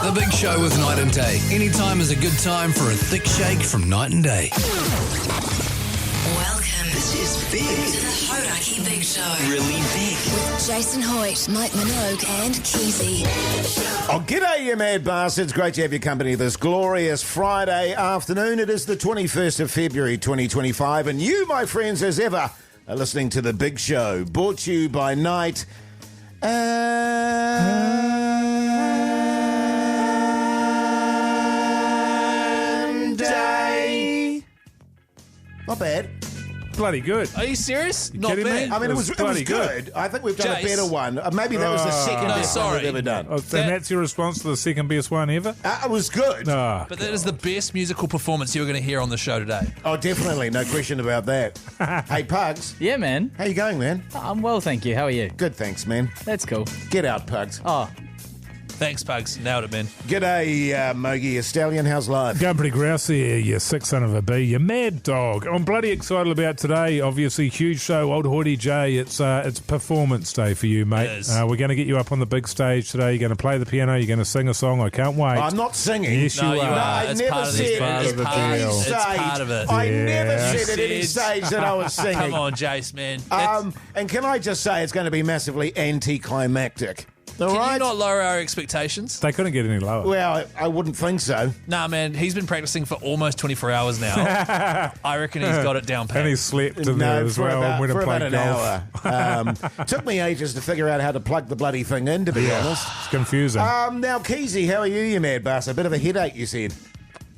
The Big Show with Night and Day. Anytime is a good time for a thick shake from Night and Day. Welcome. This is big. To the Hauraki Big Show. Really big. With Jason Hoyte, Minogue and Keyzie. Oh, g'day, you mad bastards. Great to have your company this glorious Friday afternoon. It is the 21st of February 2025, and you, my friends, as ever, are listening to The Big Show, brought to you by Night and Day. Not bad. Bloody good. Are you serious? You Not kidding bad. me? I mean, it was bloody good. I think we've done Jase. a better one. Maybe that was the second No, best one sorry. we've ever done. Oh, and that's your response to the second best one ever? It was good. Ah, But that is the best musical performance you're going to hear on the show today. Oh, definitely. No question about that. Hey, Pugs. Yeah, man. How you going, man? I'm well, thank you. How are you? Good, thanks, man. That's cool. Get out, Pugs. Oh, Thanks, Pugs. Nailed it, man. G'day, Mogey, a stallion. How's life? going pretty grousey, you sick son of a bee, you mad dog. I'm bloody excited about today. Obviously, huge show, old Hoytey J. It's performance day for you, mate. It is. We're going to get you up on the big stage today. You're going to play the piano. You're going to sing a song. I can't wait. I'm not singing. Yes, No, you you are. are. I It's never part of said this. Part at of the any deal. stage. It's part of it. I Yeah. never You said at any said- stage that I was singing. Come on, Jace, man. That's- And can I just say it's going to be massively anticlimactic? All Can right? you not lower our expectations? They couldn't get any lower. Well, I wouldn't think so. Nah, man. He's been practicing for almost 24 hours now. I reckon he's got it down pat. And he slept in there as for well about, and went for and about played an golf. hour. Took me ages to figure out how to plug the bloody thing in, to be honest. It's confusing. Now, Keyzie, how are you mad bass? A bit of a headache, you said.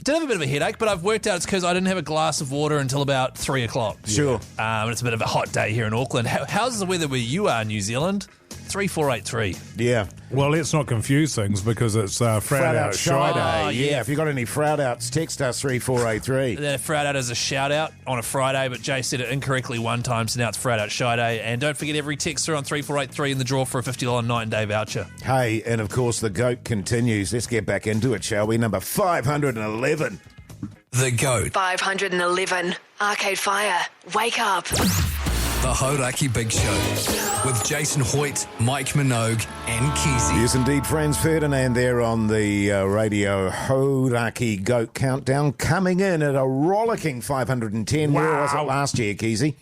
Did have a bit of a headache, but I've worked out it's because I didn't have a glass of water until about 3 o'clock. Sure. And it's a bit of a hot day here in Auckland. How's the weather where you are, New Zealand? 3483. Yeah. Well, let's not confuse things because it's Frout Out Shy Day. Oh, yeah. yeah. If you got any Frout Outs, text us 3483. Then Frout Out as a shout out on a Friday, but Jay said it incorrectly one time, so now it's Frout Out Shy Day. And don't forget every texter on 3483 in the draw for a $50 night and day voucher. Hey, and of course the GOAT continues. Let's get back into it, shall we? Number 511. The GOAT. 511. Arcade Fire. Wake up. The Hauraki Big Show. With Jason Hoyte, Mike Minogue and Keyzie. Yes, indeed, friends. Ferdinand there on the Radio Hauraki GOAT countdown, coming in at a rollicking 510. Where was it last year, Keyzie?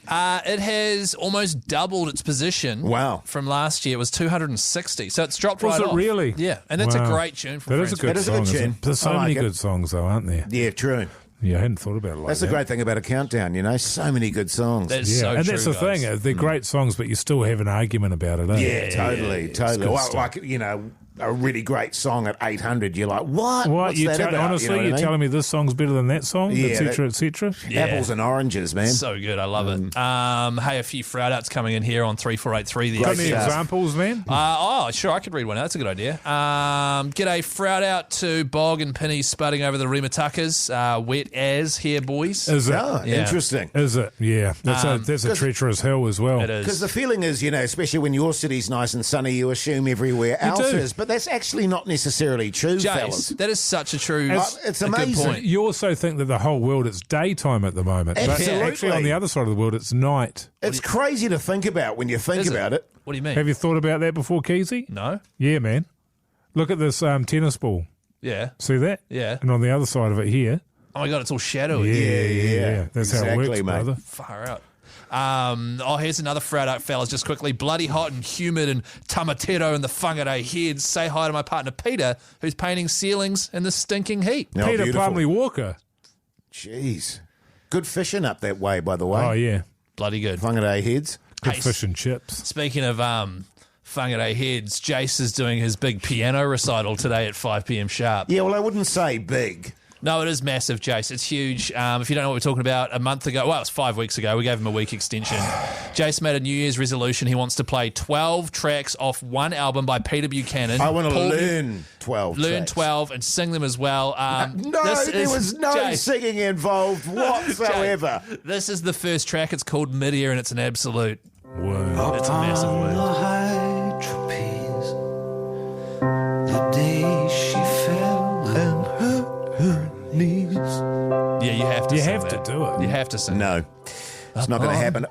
It has almost doubled its position. Wow. From last year. It was 260. So it's dropped Was right it off. really? Yeah. And that's Wow. a great tune from That is a Friends. good That is a song. good isn't tune. it? There's so I like many it. good songs, though, aren't there? Yeah, true. Yeah, I hadn't thought about it like That's that. the great thing about a countdown, you know. So many good songs. That is Yeah, so and true, that's the guys. thing. They're great songs, but you still have an argument about it, eh? Yeah, totally. It's good Well, stuff. like, you know, a really great song at 800, you're like, what? What What's you that about? honestly? You know what I You're mean? telling me this song's better than that song, Yeah, etc., etc. Yeah. Apples and oranges, man. So good. I love it. Hey, a few Frout Outs coming in here on 3483. The Got Great any stuff. examples, man? Sure, I could read one out. That's a good idea. G'day, Frout Out to Bog and Penny spudding over the Rimatuckers. Wet as here, boys. Is it? Oh, Yeah. interesting. Is it? Yeah. That's a 'cause- treacherous hill as well. It is. Because the feeling is, you know, especially when your city's nice and sunny, you assume everywhere else do. is. But that's actually not necessarily true, fellas. Jace, that is such a true. It's a good amazing. point. You also think that the whole world is daytime at the moment. Absolutely. But actually on the other side of the world it's night. It's crazy to think about when you think Is about it. What do you mean? Have you thought about that before, Keyzie? No. Yeah, man. Look at this tennis ball. Yeah. See that? Yeah. And on the other side of it here. Oh my God, it's all shadowy. Yeah. That's how it Exactly, works, mate. brother. Far out. Here's another Frout Out, fellas. Just quickly, bloody hot and humid in Tamatero and the Whangarei Heads. Say hi to my partner Peter, who's painting ceilings in the stinking heat. Oh, Peter beautiful. Plumley Walker. Jeez. Good fishing up that way, by the way. Oh, yeah. Bloody good. Whangarei heads. Good Hey, fish and chips. Speaking of Whangarei Heads, Jase is doing his big piano recital today at 5 p.m. sharp. Yeah, well, I wouldn't say big. No, it is massive, Jase. It's huge. If you don't know what we're talking about, a month ago, well, it was 5 weeks ago, we gave him a week extension. Jase made a New Year's resolution. He wants to play 12 tracks off one album by Peter Buchanan. I want to Paul- learn 12 Learn tracks. 12 and sing them as well. No, this there is- was no Jase, singing involved whatsoever. Jase, this is the first track. It's called Mid-Ear, and it's an absolute... Whoa. It's a massive word. high trapeze, the day she fell and hurt her knees. Yeah, you have to You sing have to that. do it. You have to sing. No, it's not going to happen.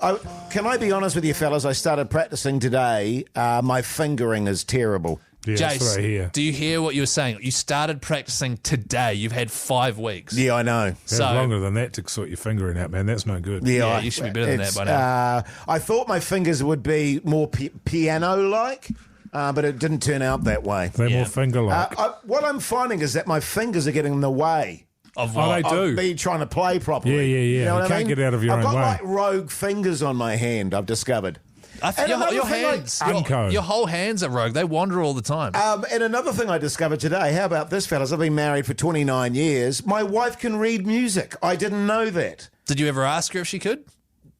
Can I be honest with you, fellas? I started practicing today. My fingering is terrible. Yeah, that's what I hear. do you hear what you were saying? You started practicing today. You've had 5 weeks. Yeah, I know. So longer than that to sort your fingering out, man. That's no good. Yeah, you should be better than that by now. I thought my fingers would be more piano-like, but it didn't turn out that way. They're more finger-like. What I'm finding is that my fingers are getting in the way. Of Oh, what? they do. Of me trying to play properly. Yeah. You know what You I can't mean? get out of your I've own got way. like rogue fingers on my hand, I've discovered. Your hands, your whole hands are rogue. They wander all the time. And another thing I discovered today, how about this, fellas? I've been married for 29 years. My wife can read music. I didn't know that. Did you ever ask her if she could?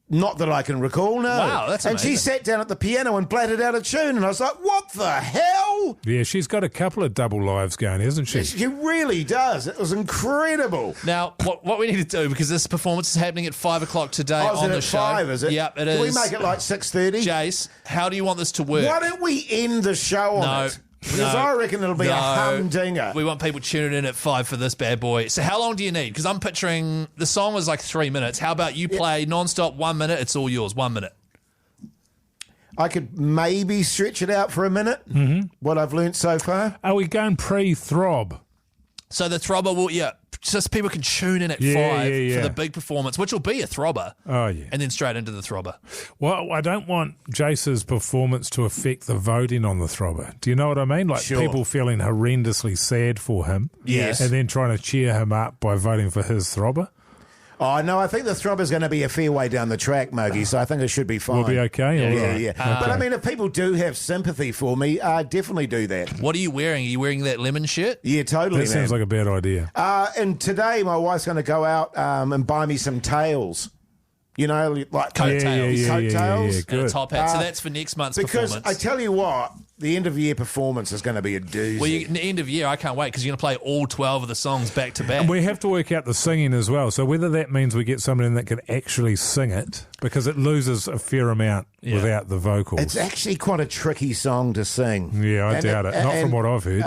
Not that I can recall, no. Wow, that's And she amazing. sat down at the piano and blatted out a tune, and I was like, what the hell? Yeah, she's got a couple of double lives going, hasn't she? She really does. It was incredible. Now, what we need to do, because this performance is happening at 5 o'clock today Oh, is on it the at show. 5, is it? Yep, it Can we is. make it like 6:30? Jase, how do you want this to work? Why don't we end the show on it? Because I reckon it'll be a humdinger. We want people tuning in at 5 for this bad boy. So how long do you need? Because I'm picturing the song was like 3 minutes. How about you play non-stop 1 minute? It's all yours. 1 minute. I could maybe stretch it out for a minute, what I've learnt so far. Are we going pre-throb? So the throbber will, just people can tune in at 5 for the big performance, which will be a throbber. Oh, yeah. And then straight into the throbber. Well, I don't want Jace's performance to affect the voting on the throbber. Do you know what I mean? Like Sure. people feeling horrendously sad for him. Yes. And then trying to cheer him up by voting for his throbber. Oh, no, I think the throbber's going to be a fair way down the track, Mogey, so I think it should be fine. We'll be okay. All Yeah, right. yeah. But I mean, if people do have sympathy for me, definitely do that. What are you wearing? Are you wearing that lemon shirt? Yeah, totally, That man. sounds like a bad idea. And today my wife's going to go out and buy me some tails. You know, like Coattails. Yeah, coattails. And a good. top hat. So that's for next month's Because performance. I tell you what, the end of year performance is going to be a doozy. Well, end of year, I can't wait because you're going to play all 12 of the songs back to back. And we have to work out the singing as well. So whether that means we get somebody in that can actually sing it, because it loses a fair amount without the vocals. It's actually quite a tricky song to sing. Yeah, I doubt it. Not from what I've heard.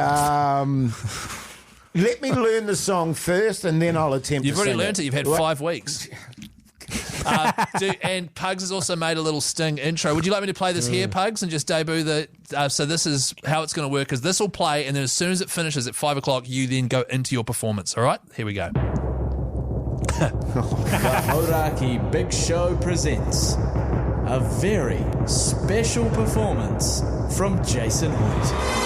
Let me learn the song first, and then I'll attempt You've to already sing learned it. You've had 5 weeks. And Pugs has also made a little Sting intro. Would you like me to play this here, Pugs, and just debut the... so this is how it's going to work, because this will play, and then as soon as it finishes at 5 o'clock, you then go into your performance. All right? Here we go. The Hauraki Big Show presents a very special performance from Jason Hoyte.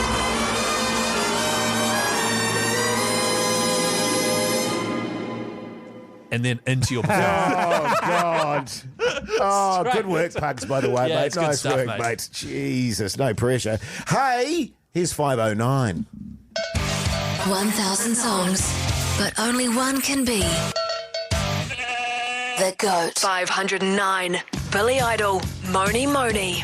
And then into your performance. Oh, God. Oh, good work, Pugs, by the way, Yeah, mate. it's good Nice stuff, work, mate. mate. Jesus, no pressure. Hey, here's 509. 1,000 songs, but only one can be the GOAT. 509. Billy Idol, Moni Moni.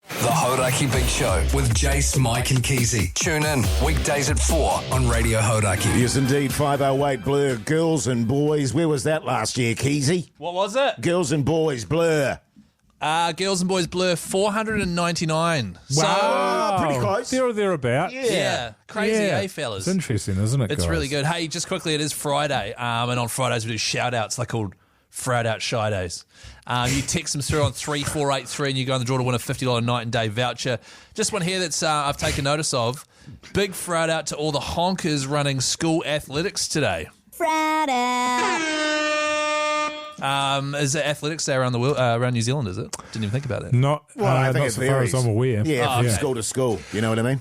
The Hauraki Big Show with Jase, Mike and Keyzie. Tune in weekdays at 4 on Radio Hauraki. Yes, indeed. 508 Blur, Girls and Boys. Where was that last year, Keyzie? What was it? Girls and Boys, Blur. Girls and Boys Blur, 499. Oh, pretty close. There or thereabout. So, yeah. Crazy, Yeah. fellas? It's interesting, isn't it, It's guys? really good. Hey, just quickly, it is Friday, and on Fridays we do shout-outs. They're called Fried Out Shy Days. You text them through on 3483 and you go on the draw to win a $50 night and day voucher. Just one here that's I've taken notice of. Big Fried Out to all the honkers running school athletics today. Fried out. Is it Athletics Day around the world, around New Zealand, is it? Didn't even think about that. Not, I think not it so far as varies. I'm aware. Yeah, from school to school. You know what I mean?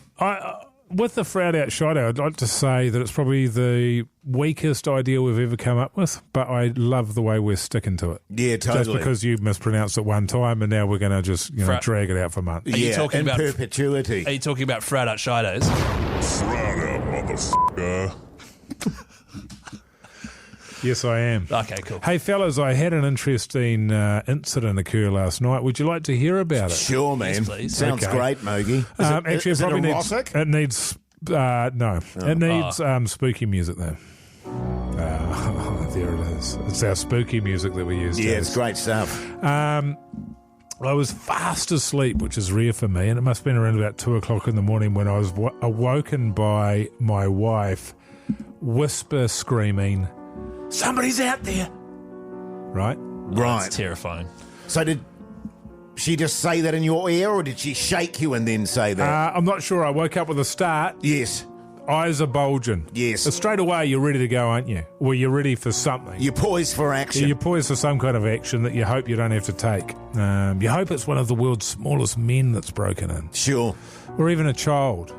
With the Fried Out Shy Day, I'd like to say that it's probably the weakest idea we've ever come up with, but I love the way we're sticking to it. Yeah, totally. Just because you mispronounced it one time and now we're going to just drag it out for months. Are you Yeah, talking in about- perpetuity. Are you talking about Fried Out Shy Days? Yes, I am. Okay, cool. Hey, fellas, I had an interesting incident occur last night. Would you like to hear about it? Sure, man. Yes, please. Sounds Okay. great, Mogey. Actually, is it it probably erotic? needs. It needs. No, it needs spooky music though. There it is. It's our spooky music that we use. Yeah, Jase. it's great stuff. I was fast asleep, which is rare for me, and it must have been around about 2 o'clock in the morning when I was awoken by my wife whisper screaming, "Somebody's out there!" Right? Right. That's terrifying. So did she just say that in your ear, or did she shake you and then say that? I'm not sure. I woke up with a start. Yes. Eyes are bulging. Yes. So straight away, you're ready to go, aren't you? Well, you're ready for something. You're poised for action. You're poised for some kind of action that you hope you don't have to take. You hope it's one of the world's smallest men that's broken in. Sure. Or even a child.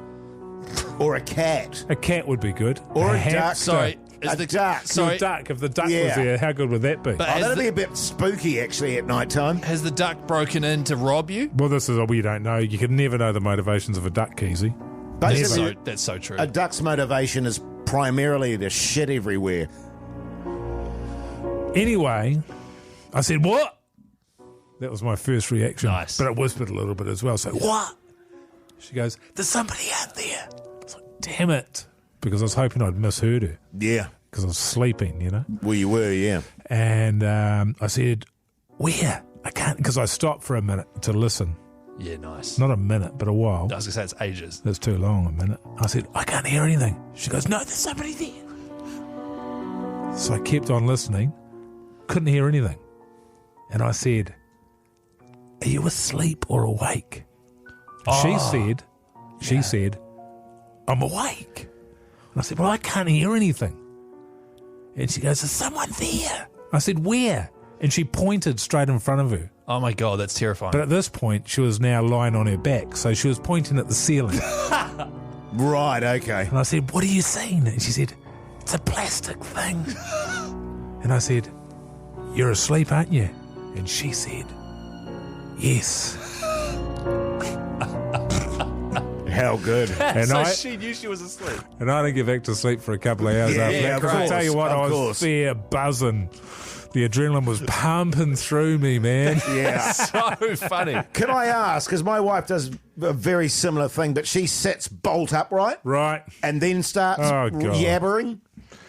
Or a cat. A cat would be good. Or a duck. hamster. Sorry. A duck. Sorry. A duck. If the duck Yeah. was there, how good would that be? But Oh, that'd be a bit spooky, actually, at night time. has the duck broken in to rob you? Well, this is what we don't know. You can never know the motivations of a duck, Keyzie. Basically, That's so true. a duck's motivation is primarily to shit everywhere. Anyway, I said, what? That was my first reaction. Nice. But I whispered a little bit as well. So, what? She goes, there's somebody out there. I was like, damn it. Because I was hoping I'd misheard her. Yeah. Because I was sleeping, you know. Well, you were, yeah. And I said, where? I can't, because I stopped for a minute to listen. Yeah, nice. Not a minute, but a while. I was going to say it's ages. That's too long, a minute. I said, I can't hear anything. She goes, no, there's somebody there. So I kept on listening, couldn't hear anything. And I said, are you asleep or awake? She said, I'm awake. And I said, well, I can't hear anything. And she goes, there's someone there. I said, where? And she pointed straight in front of her. Oh, my God, that's terrifying. But at this point, she was now lying on her back, so she was pointing at the ceiling. Right, okay. And I said, what are you seeing? And she said, it's a plastic thing. And I said, you're asleep, aren't you? And she said, yes. How good. And she knew she was asleep. And I didn't get back to sleep for a couple of hours Yeah, after that. of Because I tell you what, course, I of was course. fair buzzing. The adrenaline was pumping through me, man. Yeah. So funny. Can I ask, because my wife does a very similar thing, but she sits bolt upright Right. and then starts Oh, God. yabbering.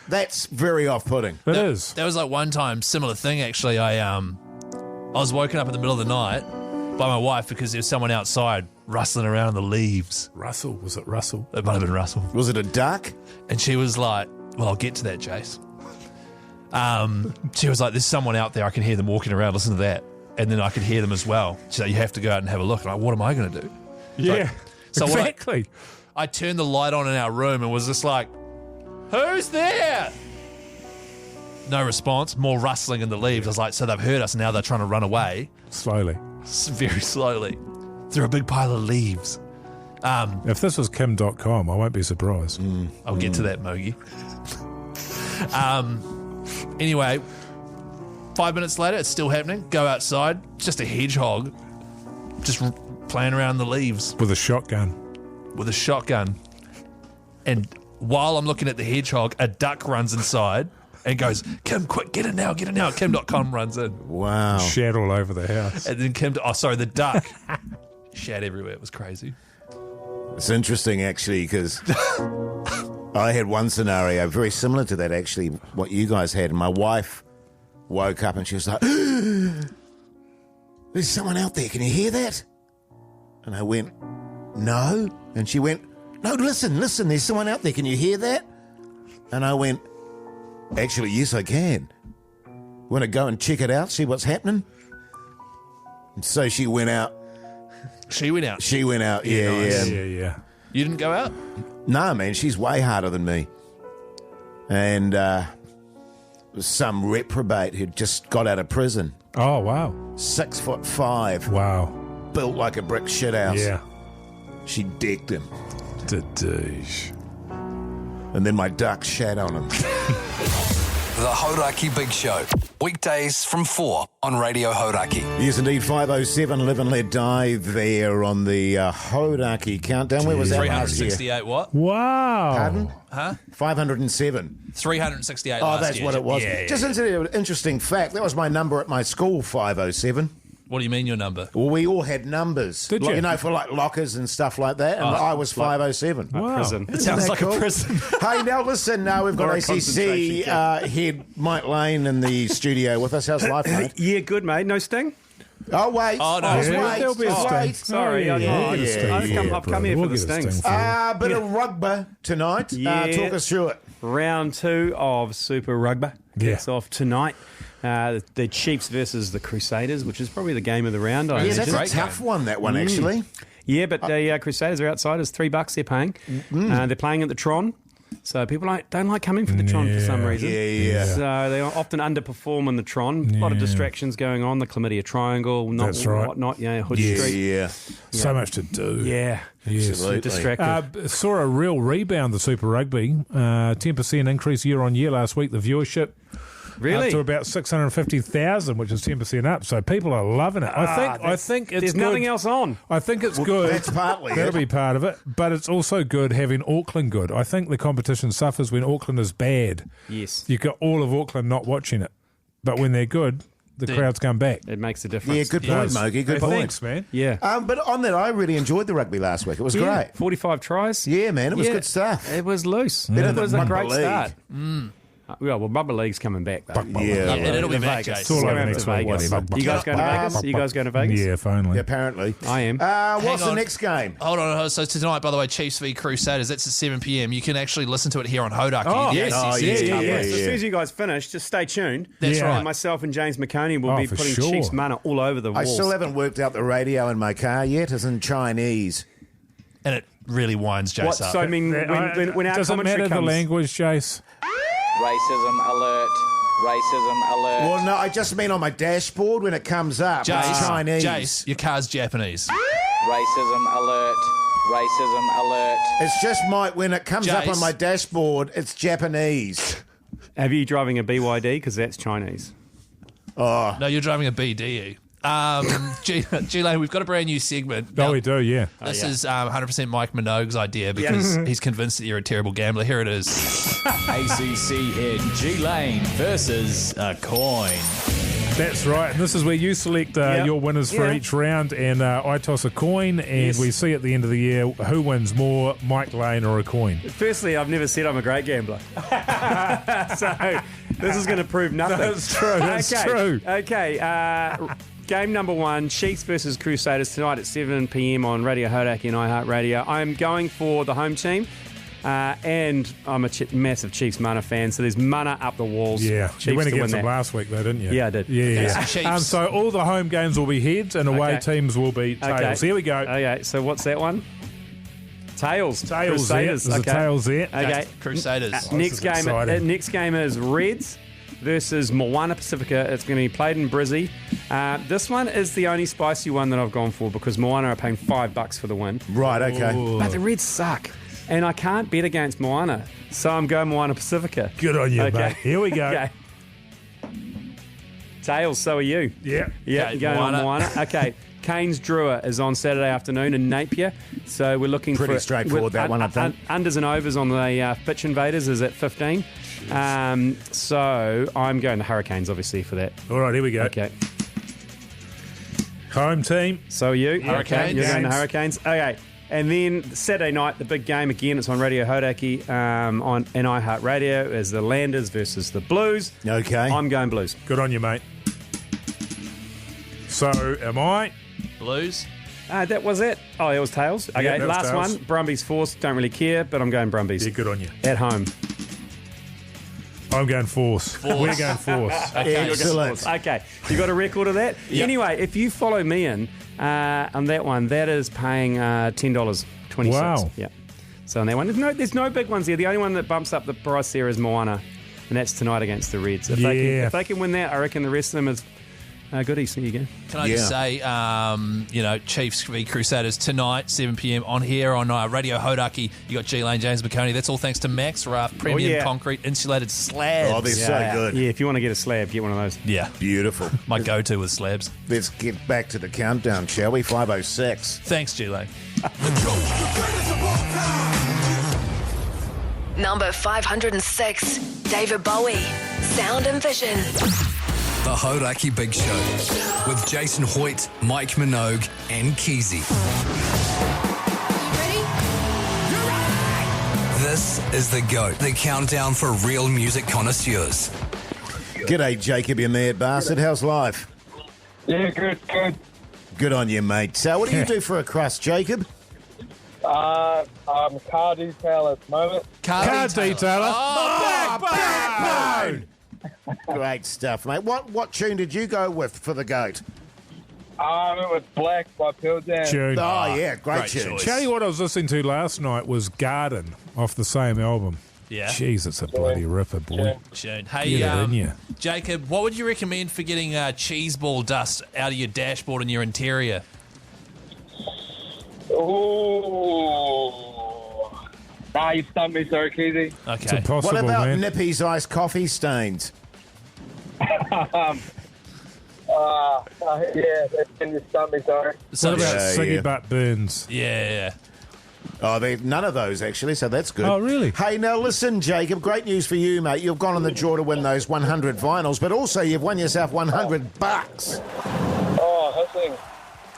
That's very off-putting. It is. That was like one time, similar thing actually. I was woken up in the middle of the night by my wife because there was someone outside rustling around in the leaves. Russell. Was it Russell? It might have been Russell. Was it a duck? And she was like, well, I'll get to that, Jase. She was like, there's someone out there. I can hear them walking around. Listen to that. And then I could hear them as well. She's like, you have to go out and have a look. And I'm like, what am I going to do? Yeah. So what exactly. I turned the light on in our room and was just like, who's there? No response. More rustling in the leaves. I was like, so they've heard us and now they're trying to run away. Slowly. Very slowly. Through a big pile of leaves. If this was Kim.com, I won't be surprised. I'll get to that, Mogey. Anyway, 5 minutes later, it's still happening. Go outside. Just a hedgehog. Just playing around in the leaves With a shotgun. with a shotgun. And while I'm looking at the hedgehog, a duck runs inside and goes, Kim, quick, get it now, get it now. Kim.com runs in. Wow. Shat all over the house. And then the duck shat everywhere. It was crazy. It's interesting, actually, because I had one scenario very similar to that, actually, what you guys had. My wife woke up and she was like, there's someone out there. Can you hear that? And I went, no. And she went, no, listen, there's someone out there. Can you hear that? And I went, actually, yes, I can. Want to go and check it out, see what's happening? And so she went out. She went out. Yeah, nice. Yeah. You didn't go out? No, man, she's way harder than me. And some reprobate who'd just got out of prison, Oh, wow. 6'5", Wow. built like a brick shithouse. Yeah. She decked him. Douche. And then my duck shat on him. The Hauraki Big Show. Weekdays from 4 on Radio Hauraki. Yes, indeed, 5:07, Live and Let Die there on the Hauraki countdown. Where was that last year? 368 what? Wow. Pardon? Huh? 507. 368 Oh, last that's year. what it was. Yeah, Just an interesting fact. That was my number at my school, 507. What do you mean your number? Well, we all had numbers. Did you? You know, for like lockers and stuff like that. And I was 507. Wow. Prison. It sounds that like cool? a prison. Hey, now listen, we've got Or a ACC concentration camp. head Mike Lane in the studio with us. How's life, mate? Yeah, good, mate. No sting? Oh, wait. Oh, no. Wait. There'll be a Oh, sting. wait. Sorry, Oh, I've come here for the stings. Bit of rugby tonight. Yeah. Talk us through it. Round 2 of Super Rugby. kicks off tonight. The Chiefs versus the Crusaders, which is probably the game of the round. I Yeah, imagine. that's a tough one, that one, actually. Yeah, but the Crusaders are outsiders. $3 they're paying. They're playing at the Tron. So people don't like coming for the Tron for some reason. Yeah. So they often underperform in the Tron. A lot of distractions going on. The Chlamydia Triangle, That's right. whatnot. Hood Street. Yeah. So much to do. Yeah. Yes. Absolutely. Distracted. Saw a real rebound, the Super Rugby. 10% increase year on year last week. The viewership Really? up to about 650,000, which is 10% up. So people are loving it. I think it's There's good. nothing else on. I think it's good. That's partly That'll it. be part of it. But it's also good having Auckland good. I think the competition suffers when Auckland is bad. Yes. You've got all of Auckland not watching it. But when they're good, the crowds come back. It makes a difference. Yeah, good point, Mogey. Good point. Thanks, man. Yeah. But on that, I really enjoyed the rugby last week. It was great. 45 tries. Yeah, man, it was good stuff. It was loose. Better It than was a Rugby great League. start. Well, Rugby League's coming back, though. Yeah. And it'll be back, Vegas. Jase. all over Going next to week, Vegas. whatever. You guys going to Vegas? You guys going to Vegas? Yeah, finally. Yeah, apparently. I am. What's the on. next game? Hold on. So tonight, by the way, Chiefs v Crusaders. That's at 7 p.m. You can actually listen to it here on Hauraki. Oh, the yes. ACC's yeah, coverage. yeah. So as soon as you guys finish, just stay tuned. That's Yeah. right. And myself and James McConey will be for putting sure. Chiefs mana all over the I walls. still haven't worked out the radio in my car yet. It's in Chinese. And it really winds Jase What? up. So I mean, when our does it commentary matter the comes, language, Jace? Racism alert. Racism alert. Well, no, I just mean on my dashboard when it comes up. It's Chinese. Jase, your car's Japanese. Racism alert. Racism alert. It's just when it comes up Jace. on my dashboard, it's Japanese. have you driving a BYD? Because that's Chinese. Oh, No, you're driving a BDE. G-Lane, we've got a brand new segment. Oh, we do, yeah. This is 100% Mike Minogue's idea because he's convinced that you're a terrible gambler. Here it is. ACC head G-Lane versus a coin. That's right. And this is where you select your winners for each round, and I toss a coin, and we see at the end of the year who wins more, Mike Lane or a coin. Firstly, I've never said I'm a great gambler. So this is going to prove nothing. That's true. That's true. Okay. Game number one, Chiefs versus Crusaders tonight at 7 p.m. on Radio Hauraki and iHeartRadio. I'm going for the home team. And I'm a massive Chiefs mana fan, so there's mana up the walls. Yeah, Chiefs you went to win against them that. last week, though, didn't you? Yeah, I did. Yeah. Chiefs. So all the home games will be heads, and away Okay. teams will be tails. Here we go. Okay, so what's that one? Tails. Tails there. Crusaders. There's a tails there. Okay. Crusaders. Next game. exciting. Next game is Reds versus Moana Pacifica. It's going to be played in Brizzy. This one is the only spicy one that I've gone for because Moana are paying $5 for the win. right, okay. But the Reds suck. And I can't bet against Moana. So I'm going Moana Pacifica. Good on you, Okay. mate. Here we go. Okay. Tails, so are you. Yeah. Yeah, Okay, you're going Moana. on Moana. Okay. Canes Drua is on Saturday afternoon in Napier. So we're looking Pretty for... straightforward, that one, I think. Unders and overs on the Pitch Invaders is at 15. So I'm going to Hurricanes, obviously, for that. All right, here we go. Okay. Home team. So are you? Hurricanes. Okay, you're going to Games. Hurricanes. Okay. And then Saturday night, the big game again. It's on Radio Hauraki on iHeartRadio is the Landers versus the Blues. Okay. I'm going Blues. Good on you, mate. So am I. Blues. That was it. Oh, it was Tails. Okay, that was last Tails. one. Brumbies Force. Don't really care, but I'm going Brumbies. Yeah, good on you. At home. I'm going Force. We're going Force. Okay. Excellent. Okay, you got a record of that? Anyway, if you follow me in on that one, that is paying $10.26. Wow. Yeah. So on that one, there's no big ones here. The only one that bumps up the price there is Moana, and that's tonight against the Reds. If Yeah. they can win that, I reckon the rest of them is goodies. There you go. Can I just say, Chiefs v Crusaders tonight, 7 p.m. on here on Radio Hauraki. You got G-Lane, James McConey. That's all thanks to Max Raft Premium yeah. Concrete Insulated Slabs. Oh, they're so good. Yeah, if you want to get a slab, get one of those. Yeah, Beautiful. my go-to with slabs. Let's get back to the countdown, shall we? 5:06. Thanks, G-Lane. Number 506, David Bowie, Sound and Vision. The Hauraki Big Show with Jason Hoyte, Mike Minogue, and Keyzie. This is The GOAT, the countdown for real music connoisseurs. G'day, Jacob, you mad bastard. How's life? Yeah, good. Good on you, mate. So what do you do for a crust, Jacob? I'm a car detailer at the moment. Car detailer. Oh, backbone! Great stuff, mate. What tune did you go with for the GOAT? It was Black by Pearl Jam. Tune. Oh, yeah, great tune. choice. Tell you what I was listening to last night was Garden off the same album. Yeah. Jeez, it's a bloody ripper, boy. Tune. Get Hey, it in you. Jacob, what would you recommend for getting cheese ball dust out of your dashboard and your interior? Ooh. Nah, you stumped me, sorry, Keyzie. It's Okay. impossible, What about man. Nippy's iced coffee stains? Yeah, you stumped me, sorry. So, What about Yeah, Siggy yeah. Butt Burns? yeah. Oh, none of those, actually, so that's good. Oh, really? Hey, now listen, Jacob, great news for you, mate. You've gone on the draw to win those 100 vinyls, but also you've won yourself $100. Oh, hustling.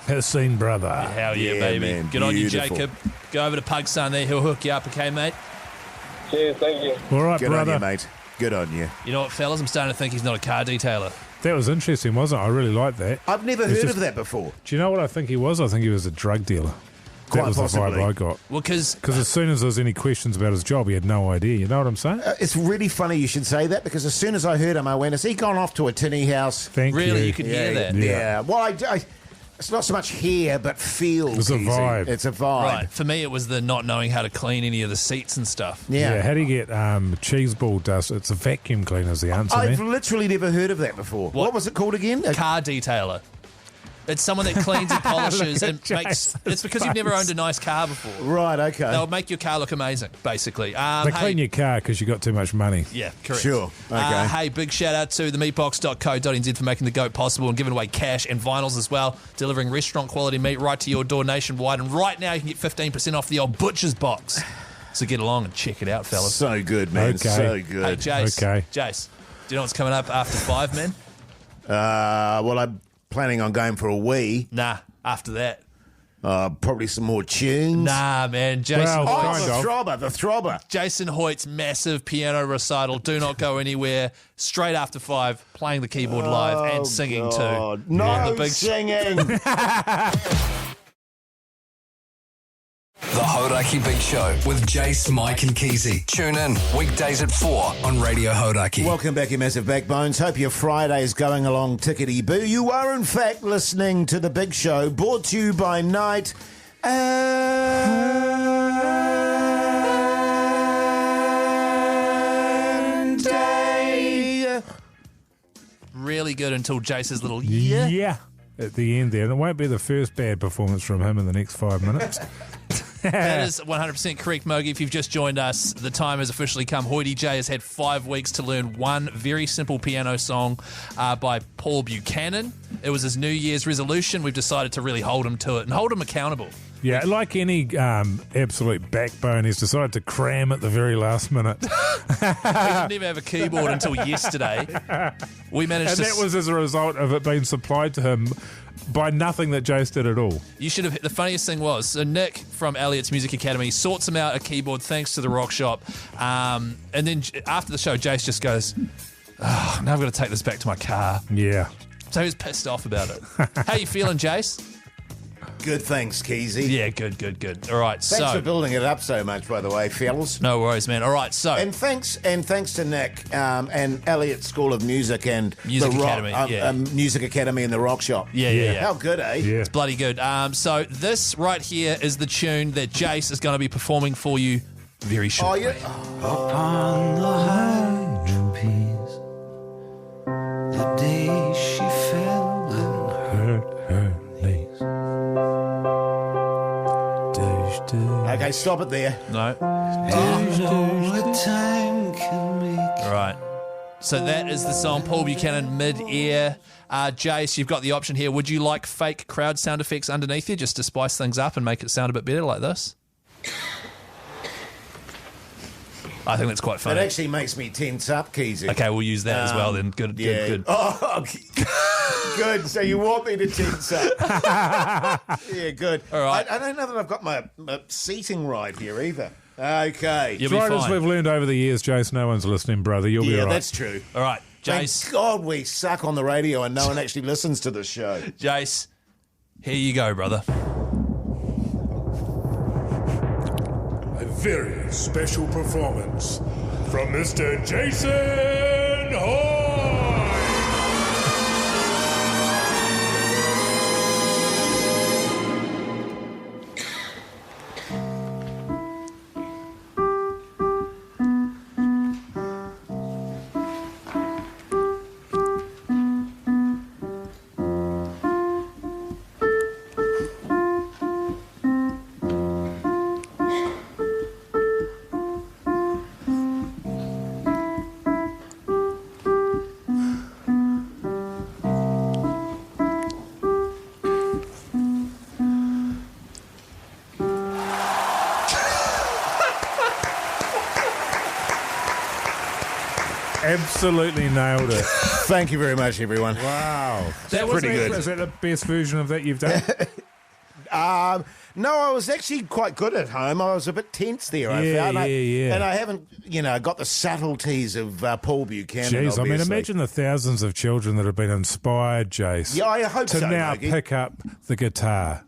Hissing brother. Hell yeah, Yeah, baby. man, Good on you, beautiful. Jacob. Go over to Pug's son there. He'll hook you up, okay, mate? Cheers, thank you. All right, Good brother. on you, mate. Good on you. You know what, fellas? I'm starting to think he's not a car detailer. That was interesting, wasn't it? I really liked that. I've never It's heard just- of that before. Do you know what I think he was? I think he was a drug dealer. Quite That was possibly. the vibe I got. Well, because Because as soon as there was any questions about his job, he had no idea. You know what I'm saying? It's really funny you should say that because as soon as I heard him, I went, has he gone off to a tinny house? Thank really, you. you could hear that. Yeah. Well, it's not so much hear, but feel. It's a Keyzie. vibe. It's a vibe. Right. For me, it was the not knowing how to clean any of the seats and stuff. Yeah. How do you get cheese ball dust? It's a vacuum cleaner's the answer, I've man. literally never heard of that before. What was it called again? Car detailer. It's someone that cleans and polishes and Look at makes. Jason's It's because you've never face. owned a nice car before. Right, okay. They'll make your car look amazing, basically. They clean your car because you got too much money. Yeah, correct. Sure, okay. Hey, big shout out to the meatbox.co.nz for making the GOAT possible and giving away cash and vinyls as well, delivering restaurant quality meat right to your door nationwide. And right now you can get 15% off the old Butcher's box. So get along and check it out, fellas. So good, man. Okay. So Hey, good. Jace. Okay. Jace, do you know what's coming up after 5, man? Well, I'm planning on going for a wee. Nah, after that. Probably some more tunes. Nah, man. Jason Well, Hoyte. kind the of. throbber, the throbber. Jason Hoyte's massive piano recital. Do not go anywhere. Straight after 5, playing the keyboard live and singing God. too. No On the big singing. The Hauraki Big Show with Jase, Mike and Keyzie. Tune in weekdays at 4 on Radio Hauraki. Welcome back, you massive backbones. Hope your Friday is going along tickety-boo. You are, in fact, listening to The Big Show, brought to you by Night and Day. really good until Jace's little yeah. At the end there. And it won't be the first bad performance from him in the next 5 minutes. That is 100% correct, Mogey. If you've just joined us, the time has officially come. Hoytey J has had 5 weeks to learn one very simple piano song by Paul Buchanan. It was his New Year's resolution. We've decided to really hold him to it and hold him accountable. Yeah, like any absolute backbone, he's decided to cram at the very last minute. He didn't even have a keyboard until yesterday. We managed And to... that was as a result of it being supplied to him by nothing that Jace did at all. You should have. The funniest thing was, so Nick from Elliot's Music Academy sorts him out a keyboard thanks to the Rock Shop, and then after the show, Jace just goes, "Oh, now I've got to take this back to my car." Yeah. So he was pissed off about it. How you feeling, Jace? Good, thanks, Keyzie. Yeah, good. All right, Thanks so for building it up so much, by the way, fellas. no worries, man. All right, so And thanks to Nick and Elliott School of Music and Music the Academy, yeah. Music Academy and the Rock Shop. yeah. How good, eh? Yeah. It's bloody good. So this right here is the tune that Jace is going to be performing for you very Oh, shortly. yeah. Upon the 100 P's, the day she fell and hurt her knees. Okay, stop it there. No. All the time can make. All right. So that is the song Paul Buchanan mid-air. Jace, you've got the option here. Would you like fake crowd sound effects underneath you just to spice things up and make it sound a bit better like this? I think that's quite It funny. actually makes me tense up, Keyzie. Okay, we'll use that as well then. Good. Oh, good. So you want me to tense up? Yeah, good. All right. I don't know that I've got my seating right here either. Okay. You'll be Right as fine. we've learned over the years, Jace, no one's listening, brother. You'll be Yeah, all right. that's true. All right, Thank Jace. God we suck on the radio and no one actually listens to the show. Jace, here you go, brother. A very special performance from Mr. Jason Jason Hoyte. Absolutely nailed it. Thank you very much, everyone. Wow. That was pretty good. Is that the best version of that you've done? No, I was actually quite good at home. I was a bit tense there, I found. Yeah. And I haven't, got the subtleties of Paul Buchanan, Jeez, obviously. I mean, imagine the thousands of children that have been inspired, Jase. Yeah, I hope to so, now Mogey. pick up the guitar.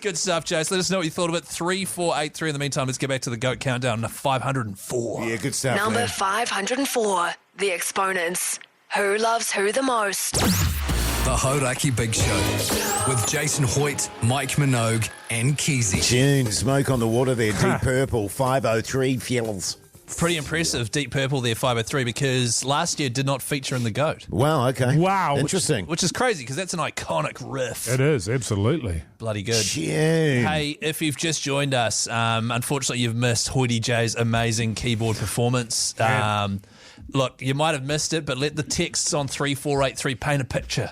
Good stuff, Jase. Let us know what you thought of it. 3483. In the meantime, let's get back to the GOAT countdown to 504. Yeah, good stuff, Number man. 504, The Exponents. Who loves who the most? The Hauraki Big Show with Jason Hoyte, Mike Minogue, and Keyzie. Tune, Smoke on the Water there, Deep Purple, 503 Fjell's. Pretty impressive, Deep Purple there, 503, because last year did not feature in the GOAT. Wow, okay. Wow. Interesting. Which is crazy, because that's an iconic riff. It is, absolutely. Bloody good. Tune. Hey, if you've just joined us, unfortunately you've missed Hoytey J's amazing keyboard performance. Look, you might have missed it, but let the texts on 3483 paint a picture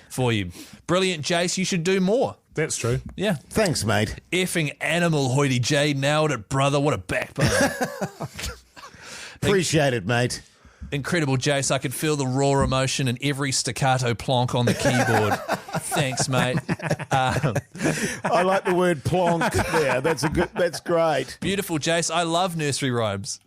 for you. Brilliant, Jase. You should do more. That's true. Yeah. Thanks, mate. Effing animal, Hoytey J. Nailed it, brother. What a backbone. Appreciate it, mate. Incredible, Jase. I could feel the raw emotion in every staccato plonk on the keyboard. Thanks, mate. I like the word plonk there. That's great. Beautiful, Jase. I love nursery rhymes.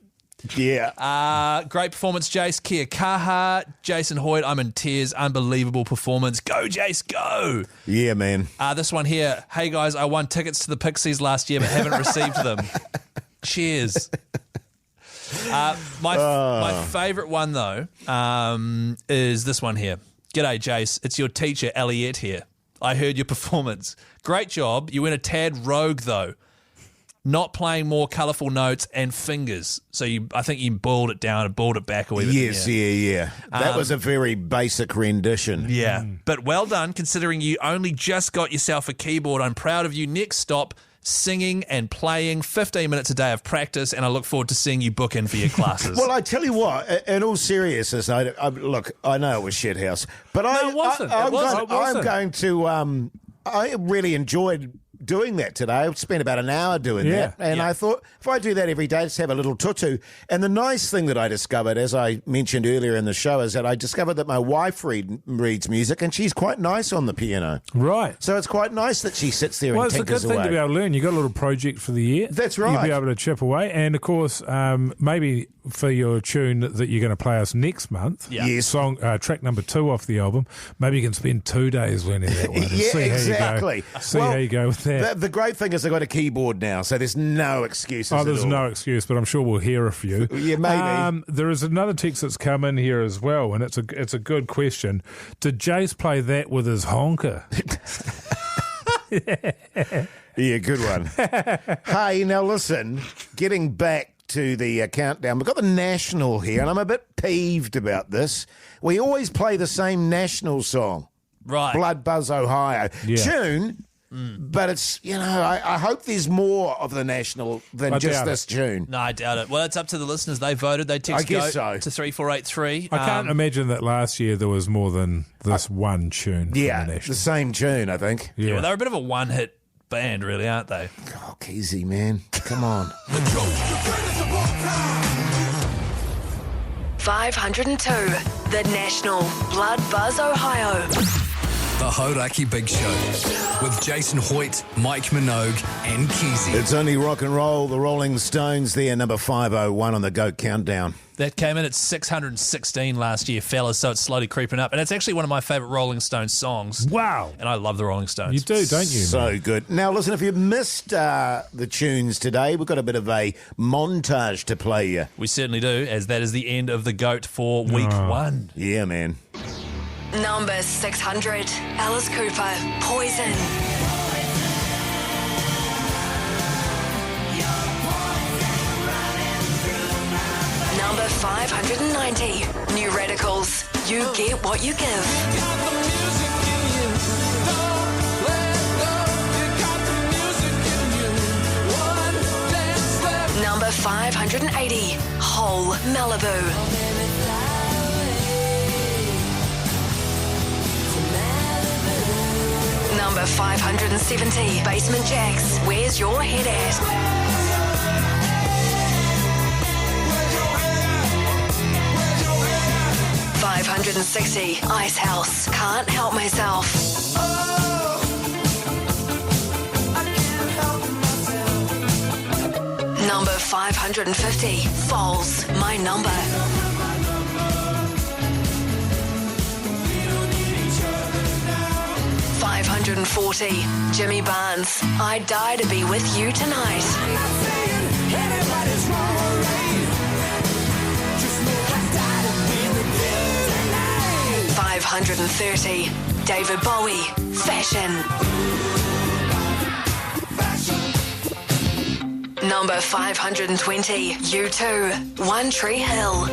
Yeah. Great performance, Jase. Kia kaha. Jason Hoyte, I'm in tears. Unbelievable performance. Go, Jase, go. Yeah, man. This one here. Hey, guys, I won tickets to the Pixies last year but haven't received them. Cheers. My favourite one, though, is this one here. G'day, Jase. It's your teacher, Elliot, here. I heard your performance. Great job. You went a tad rogue, though. Not playing more colourful notes and fingers. So I think you boiled it down and boiled it back a wee bit. Yes, yeah. That was a very basic rendition. Yeah. But well done, considering you only just got yourself a keyboard. I'm proud of you. Next stop, singing and playing, 15 minutes a day of practice, and I look forward to seeing you book in for your classes. Well, I tell you what, in all seriousness, look, I know it was shithouse, but it wasn't. I'm going to. I really enjoyed doing that today. I've spent about an hour doing that, and I thought if I do that every day, just have a little tutu. And the nice thing that I discovered, as I mentioned earlier in the show, is that I discovered that my wife reads music, and she's quite nice on the piano. Right. So it's quite nice that she sits there Well, and it's a tinkers good thing away. to be able to learn. You've got a little project for the year. That's right. You'll be able to chip away. And, of course, maybe for your tune that you're going to play us next month, Yes. song track number 2 off the album, maybe you can spend 2 days learning that one and Yeah, see exactly. how you go. See how you go with that. The great thing is I've got a keyboard now, so there's no excuses Oh, there's at all. no excuse, but I'm sure we'll hear a few. Yeah, maybe. There is another text that's come in here as well, and it's a good question. Did Jase play that with his honker? Yeah, good one. Hey, now listen, getting back to the countdown, we've got the National here, and I'm a bit peeved about this. We always play the same National song. Right. Blood Buzz, Ohio. Yeah. Tune, but it's, I hope there's more of the National than I just doubt this tune. No, I doubt it. Well, it's up to the listeners. They voted. They text I guess GOAT so. to 3483. I can't imagine that last year there was more than this one tune. Yeah, from the the National. same tune, I think. Yeah. Well, they're a bit of a one-hit band, really, aren't they? Oh, Keyzie, man. Come on. 502, The National, Blood Buzz, Ohio. The Hauraki Big Show with Jason Hoyte, Mike Minogue and Keyzie. It's only rock and roll. The Rolling Stones there, number 501 on the GOAT Countdown. That came in at 616 last year, fellas, so it's slowly creeping up. And it's actually one of my favourite Rolling Stones songs. Wow. And I love the Rolling Stones. You do, don't you? So good. Now, listen, if you missed the tunes today, we've got a bit of a montage to play you. We certainly do, as that is the end of the GOAT for week one. Yeah, man. Number 600, Alice Cooper, Poison. Number 590, New Radicals, You Get What You Give. Number 580, Whole Malibu. Number 570, Basement Jaxx, Where's Your Head At? $560, Ice House, Can't Help Myself. Number 550, Falls, My Number. $540, Jimmy Barnes, I'd die to be with you tonight. $530, David Bowie, Fashion. Number 520, U2, One Tree Hill.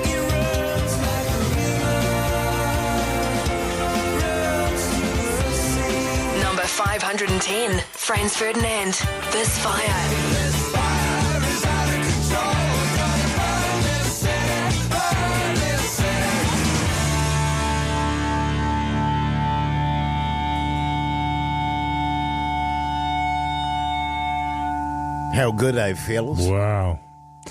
Number 510, Franz Ferdinand, This Fire. How good, fellas? Wow.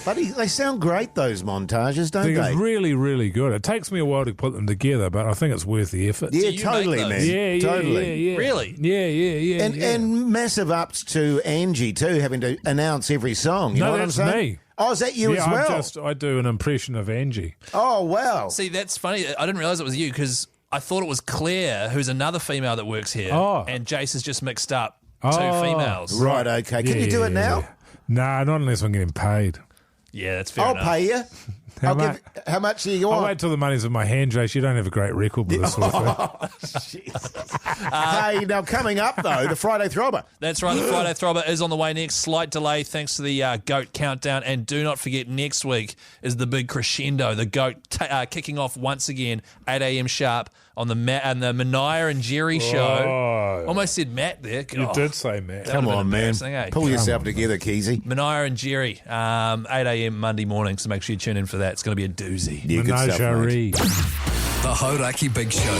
Buddy, they sound great, those montages, don't they? It's really, really good. It takes me a while to put them together, but I think it's worth the effort. Yeah, totally, man. Yeah, totally. Yeah. Really? Yeah. And massive ups to Angie, too, having to announce every song. You know what I'm saying? Me. Oh, is that you as well? I do an impression of Angie. Oh, wow. See, that's funny. I didn't realise it was you because I thought it was Claire, who's another female that works here. Oh. And Jace has just mixed up two females. Right, okay. Can you do it now? Yeah. Nah, not unless I'm getting paid. Yeah, that's fair I'll enough. pay you. How much do you want? I'll wait till the money's in my hand, Jace. You don't have a great record with this sort of thing. Hey, now coming up, though, the Friday Throbber. That's right, the Friday Throbber is on the way next. Slight delay thanks to the GOAT Countdown. And do not forget, next week is the big crescendo. The GOAT kicking off once again, 8 a.m. sharp on the Minogue and Jerry show. Almost said Matt there. You did say Matt. Come on, man. Pull yourself together, Keyzie. Minogue and Jerry, 8 a.m. Monday morning, so make sure you tune in for that. It's going to be a doozy. Yeah, good stuff, mate. The Hauraki Big Show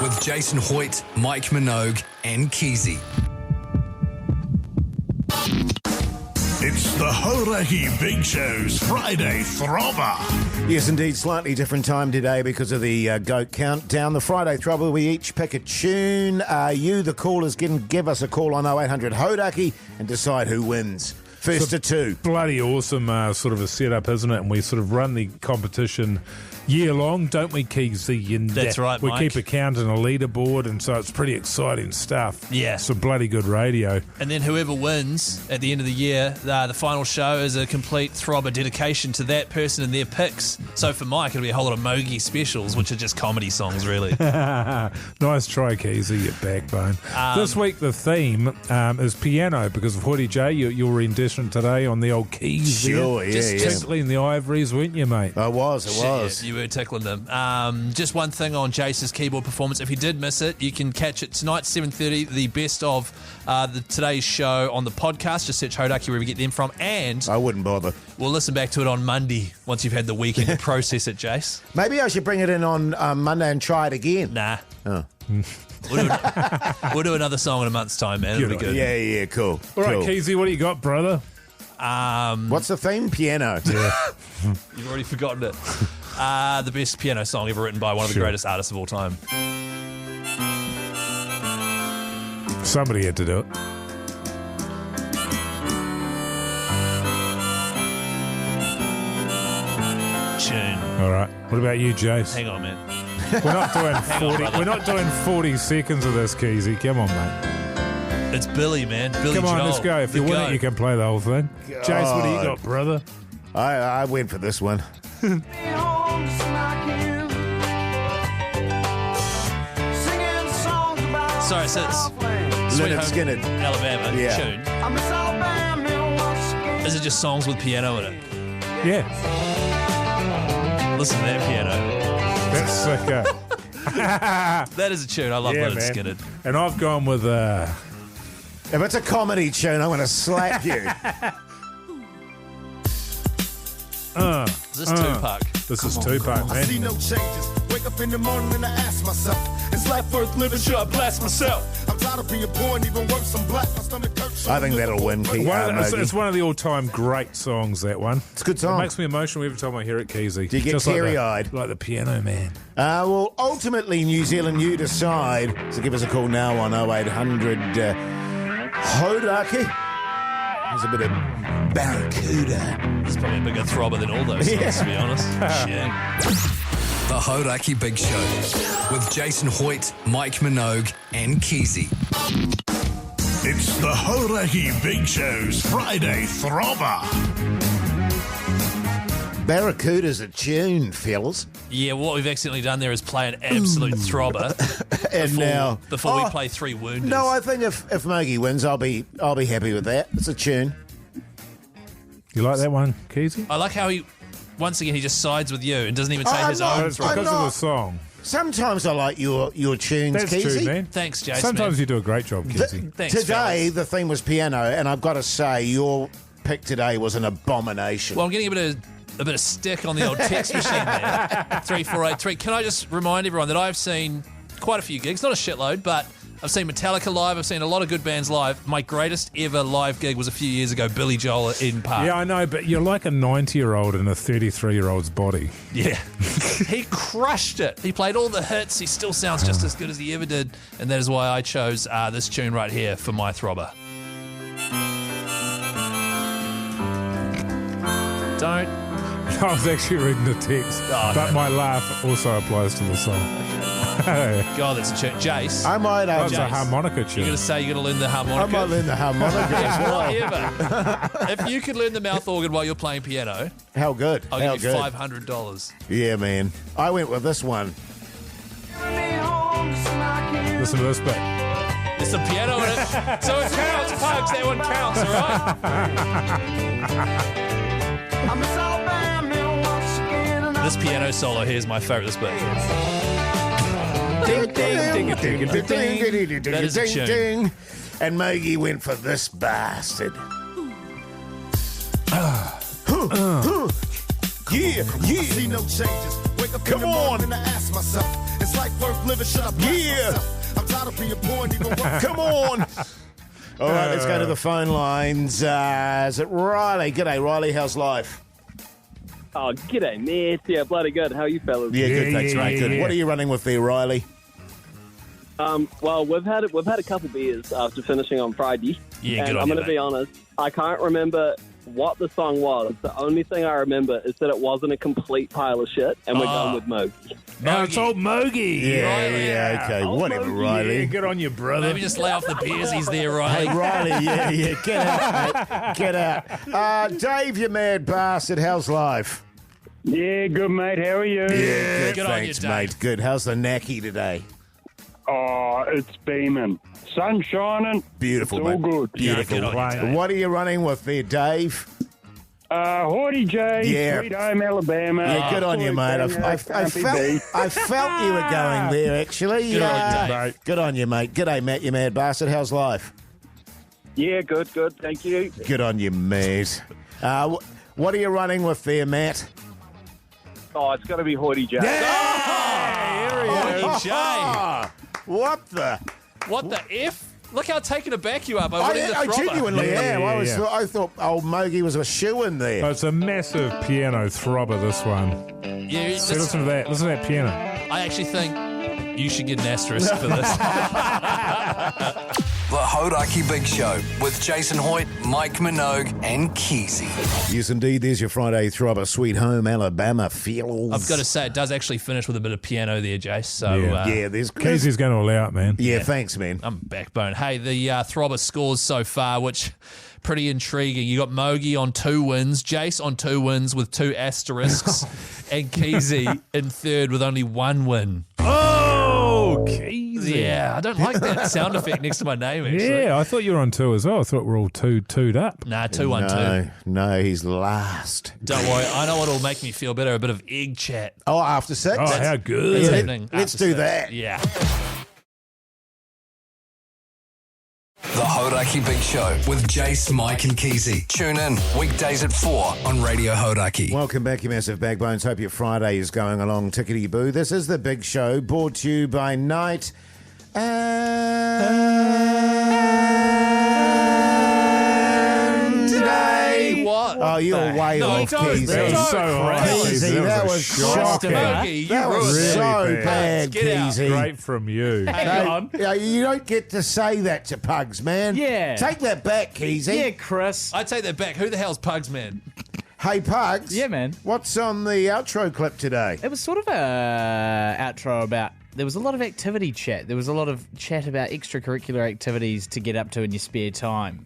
with Jason Hoyte, Mike Minogue and Keyzie. It's the Hauraki Big Show's Friday Throbber. Yes, indeed. Slightly different time today because of the GOAT Countdown. The Friday Throbber, we each pick a tune. You, the callers, can give us a call on 0800 Hauraki and decide who wins. First to two. Bloody awesome sort of a setup, isn't it? And we sort of run the competition year long, don't we, Keyzie? And that's right, we Mike. keep a count and a leaderboard, and so it's pretty exciting stuff. Yeah. Some bloody good radio. And then whoever wins at the end of the year, the final show is a complete Throbber dedication to that person and their picks. So for Mike, it'll be a whole lot of Mogey specials, which are just comedy songs, really. Nice try, Keyzie, your backbone. This week the theme is piano because of Hoytey J. Your rendition today on the old keys. Sure, yeah. Just tickling the ivories, weren't you, mate? I was. Yeah, you were tickling them. Just one thing on Jace's keyboard performance. If you did miss it, you can catch it tonight, 7:30, the best of today's show on the podcast. Just search Hauraki wherever you get them from. And I wouldn't bother. We'll listen back to it on Monday once you've had the weekend to process it, Jace. Maybe I should bring it in on Monday and try it again. Nah. Oh. We'll do another song in a month's time, man. It'll be good. Yeah, cool. All right, Keyzie, what do you got, brother? What's the theme? Piano. Yeah. You've already forgotten it. The best piano song ever written by one of the greatest artists of all time. Somebody had to do it. Tune. All right. What about you, Jase? Hang on, man. We're not doing 40. brother. We're not doing 40 seconds of this, Keyzie. Come on, mate. It's Billy, man. Billy Come on, Joel. let's go. If you The win it, goat. you can play the whole thing. Jase, what do you got, brother? I went for this one. Sorry, so it's Sweet Leonard Home Skinner. Alabama Yeah. tune. Is it just songs with piano in it? Yeah. Listen to that piano. That's sick. That is a tune. I love Yeah, Leonard man. Skinner. And I've gone with... If it's a comedy tune, I'm going to slap you. Is this Tupac? This is Tupac, man. See no changes. Wake up in the morning and I ask myself, is life worth living? Should I blast myself? I'm tired of being poor and even worse, I'm black. My stomach hurts. I think that'll win, Keith. It's one of the all-time great songs, that one. It's a good song. It makes me emotional every time I hear it, Keyzie. Do you get Just teary-eyed? Like the piano, man. Well, ultimately, New Zealand, you decide. So give us a call now on 0800 Hauraki. There's a bit of Barracuda. He's probably a bigger throbber than all those songs, to be honest. Shit. The Hauraki Big Show with Jason Hoyte, Mike Minogue, and Keyzie. It's the Hauraki Big Show's Friday Throbber. Barracuda's a tune, fellas. Yeah, what we've accidentally done there is play an absolute throbber. And now, before we play Three Wounders. No, I think if Mogey wins, I'll be happy with that. It's a tune. You like that one, Keyzie? I like how he, once again, he just sides with you and doesn't even say his own It's throbber. because of the song. Sometimes I like your tunes, That's Keyzie. true, man. Thanks, Jason. Sometimes you do a great job, Keyzie. Thanks, Today, fellas. the theme was piano, and I've got to say, your pick today was an abomination. Well, I'm getting a bit of stick on the old text machine there. 3483. Can I just remind everyone that I've seen quite a few gigs, not a shitload, but I've seen Metallica live. I've seen a lot of good bands live. My greatest ever live gig was a few years ago, Billy Joel at Eden Park. Yeah, I know, but you're like a 90-year-old in a 33-year-old's body. Yeah. He crushed it. He played all the hits. He still sounds just as good as he ever did. And that is why I chose this tune right here for my throbber. Don't. I was actually reading the text, but my laugh also applies to the song. God, that's a tune. Jase. I might have That's a harmonica tune. You're going to say you're going to learn the harmonica? I might learn the harmonica as well. Whatever. If you could learn the mouth organ while you're playing piano, How good? I'll How give you good? $500. Yeah, man. I went with this one. Listen to this bit. There's some piano in it. So it counts, folks. That one counts, all right? This piano solo here is my favourite. This bit. Ding, ding, ding, ding, ding, ding. That is a tune. And Mogey went for this bastard. Yeah. See no changes. Wake up in the morning and I ask myself, is life worth living? Should I blast myself? I'm tired of being poor and even worse. Come on. All right, let's go to the phone lines. Is it Riley? G'day, Riley. How's life? Oh, g'day, mate. Yeah, bloody good. How are you fellas? Yeah, good, thanks, mate. Good. What are you running with there, Riley? Well, we've had a couple beers after finishing on Friday. Yeah, and good on I'm you, going to be honest, I can't remember what the song was. The only thing I remember is that it wasn't a complete pile of shit, and we're going with Mogey. No, it's old Mogey. Yeah, okay. Old Whatever, Mogey. Riley. Yeah, good on you, brother. Maybe just lay off the beers he's there, Riley. Hey, Riley, yeah, get out, mate. Get out. Dave, you mad bastard. How's life? Yeah, good, mate. How are you? Yeah, good, Good on you, thanks, Dave. mate. Good. How's the knacky today? Oh, it's beaming. Sun shining. Beautiful, It's all mate. good. Beautiful. Yeah, good on you, Dave. What are you running with there, Dave? Hoytey, Jase. Yeah. Sweet Home, Alabama. Yeah, good on you, mate. I felt you were going there, actually. Good on you, Dave. Good on you, mate. G'day, Matt, you mad bastard. How's life? Yeah, good. Thank you. Good on you, mate. What are you running with there, Matt? Oh, it's got to be Hoytey, Jase. Hoytey J. What the? What the F? Look how taken aback you are by winning the I throbber. genuinely am. Yeah. I thought old Mogey was a shoe-in there. Oh, it's a massive piano throbber, this one. Yeah, See, listen to that. Listen to that piano. I actually think you should get an asterisk for this. The Hauraki Big Show with Jason Hoyte, Mike Minogue, and Keyzie. Yes, indeed. There's your Friday throbber, Sweet Home Alabama feels. I've got to say, it does actually finish with a bit of piano there, Jase. So, there's Keizie's going to allow it, man. Yeah, thanks, man. I'm backbone. Hey, the throbber scores so far, which pretty intriguing. You got Mogey on 2 wins, Jase on 2 wins with 2 asterisks, and Keyzie in third with only 1 win. Oh, Keyzie. Yeah, I don't like that sound effect next to my name, actually. Yeah, I thought you were on 2 as well. I thought we're all 2'd up. Nah, 2-1-2. No, he's last. Don't worry, I know what'll make me feel better, a bit of egg chat. Oh, after 6? Oh, how good. That's happening Let's after do 6. that. Yeah. The Hauraki Big Show with Jase, Mike, and Keyzie. Tune in weekdays at 4 on Radio Hauraki. Welcome back, you massive backbones. Hope your Friday is going along tickety-boo. This is the Big Show, brought to you by Night and Day. What? Oh, you're way off, Keyzie. That was so hard. Keyzie, that was shocking. Mogey, That was really so bad. bad, Get out. Keyzie. Great from you. Hang on. You don't get to say that to Pugs, man. Yeah. Take that back, Keyzie. Yeah, Chris. I take that back. Who the hell's Pugs, man? Hey, Pugs. Yeah, man. What's on the outro clip today? It was sort of a outro about. There was a lot of activity chat. There was a lot of chat about extracurricular activities to get up to in your spare time.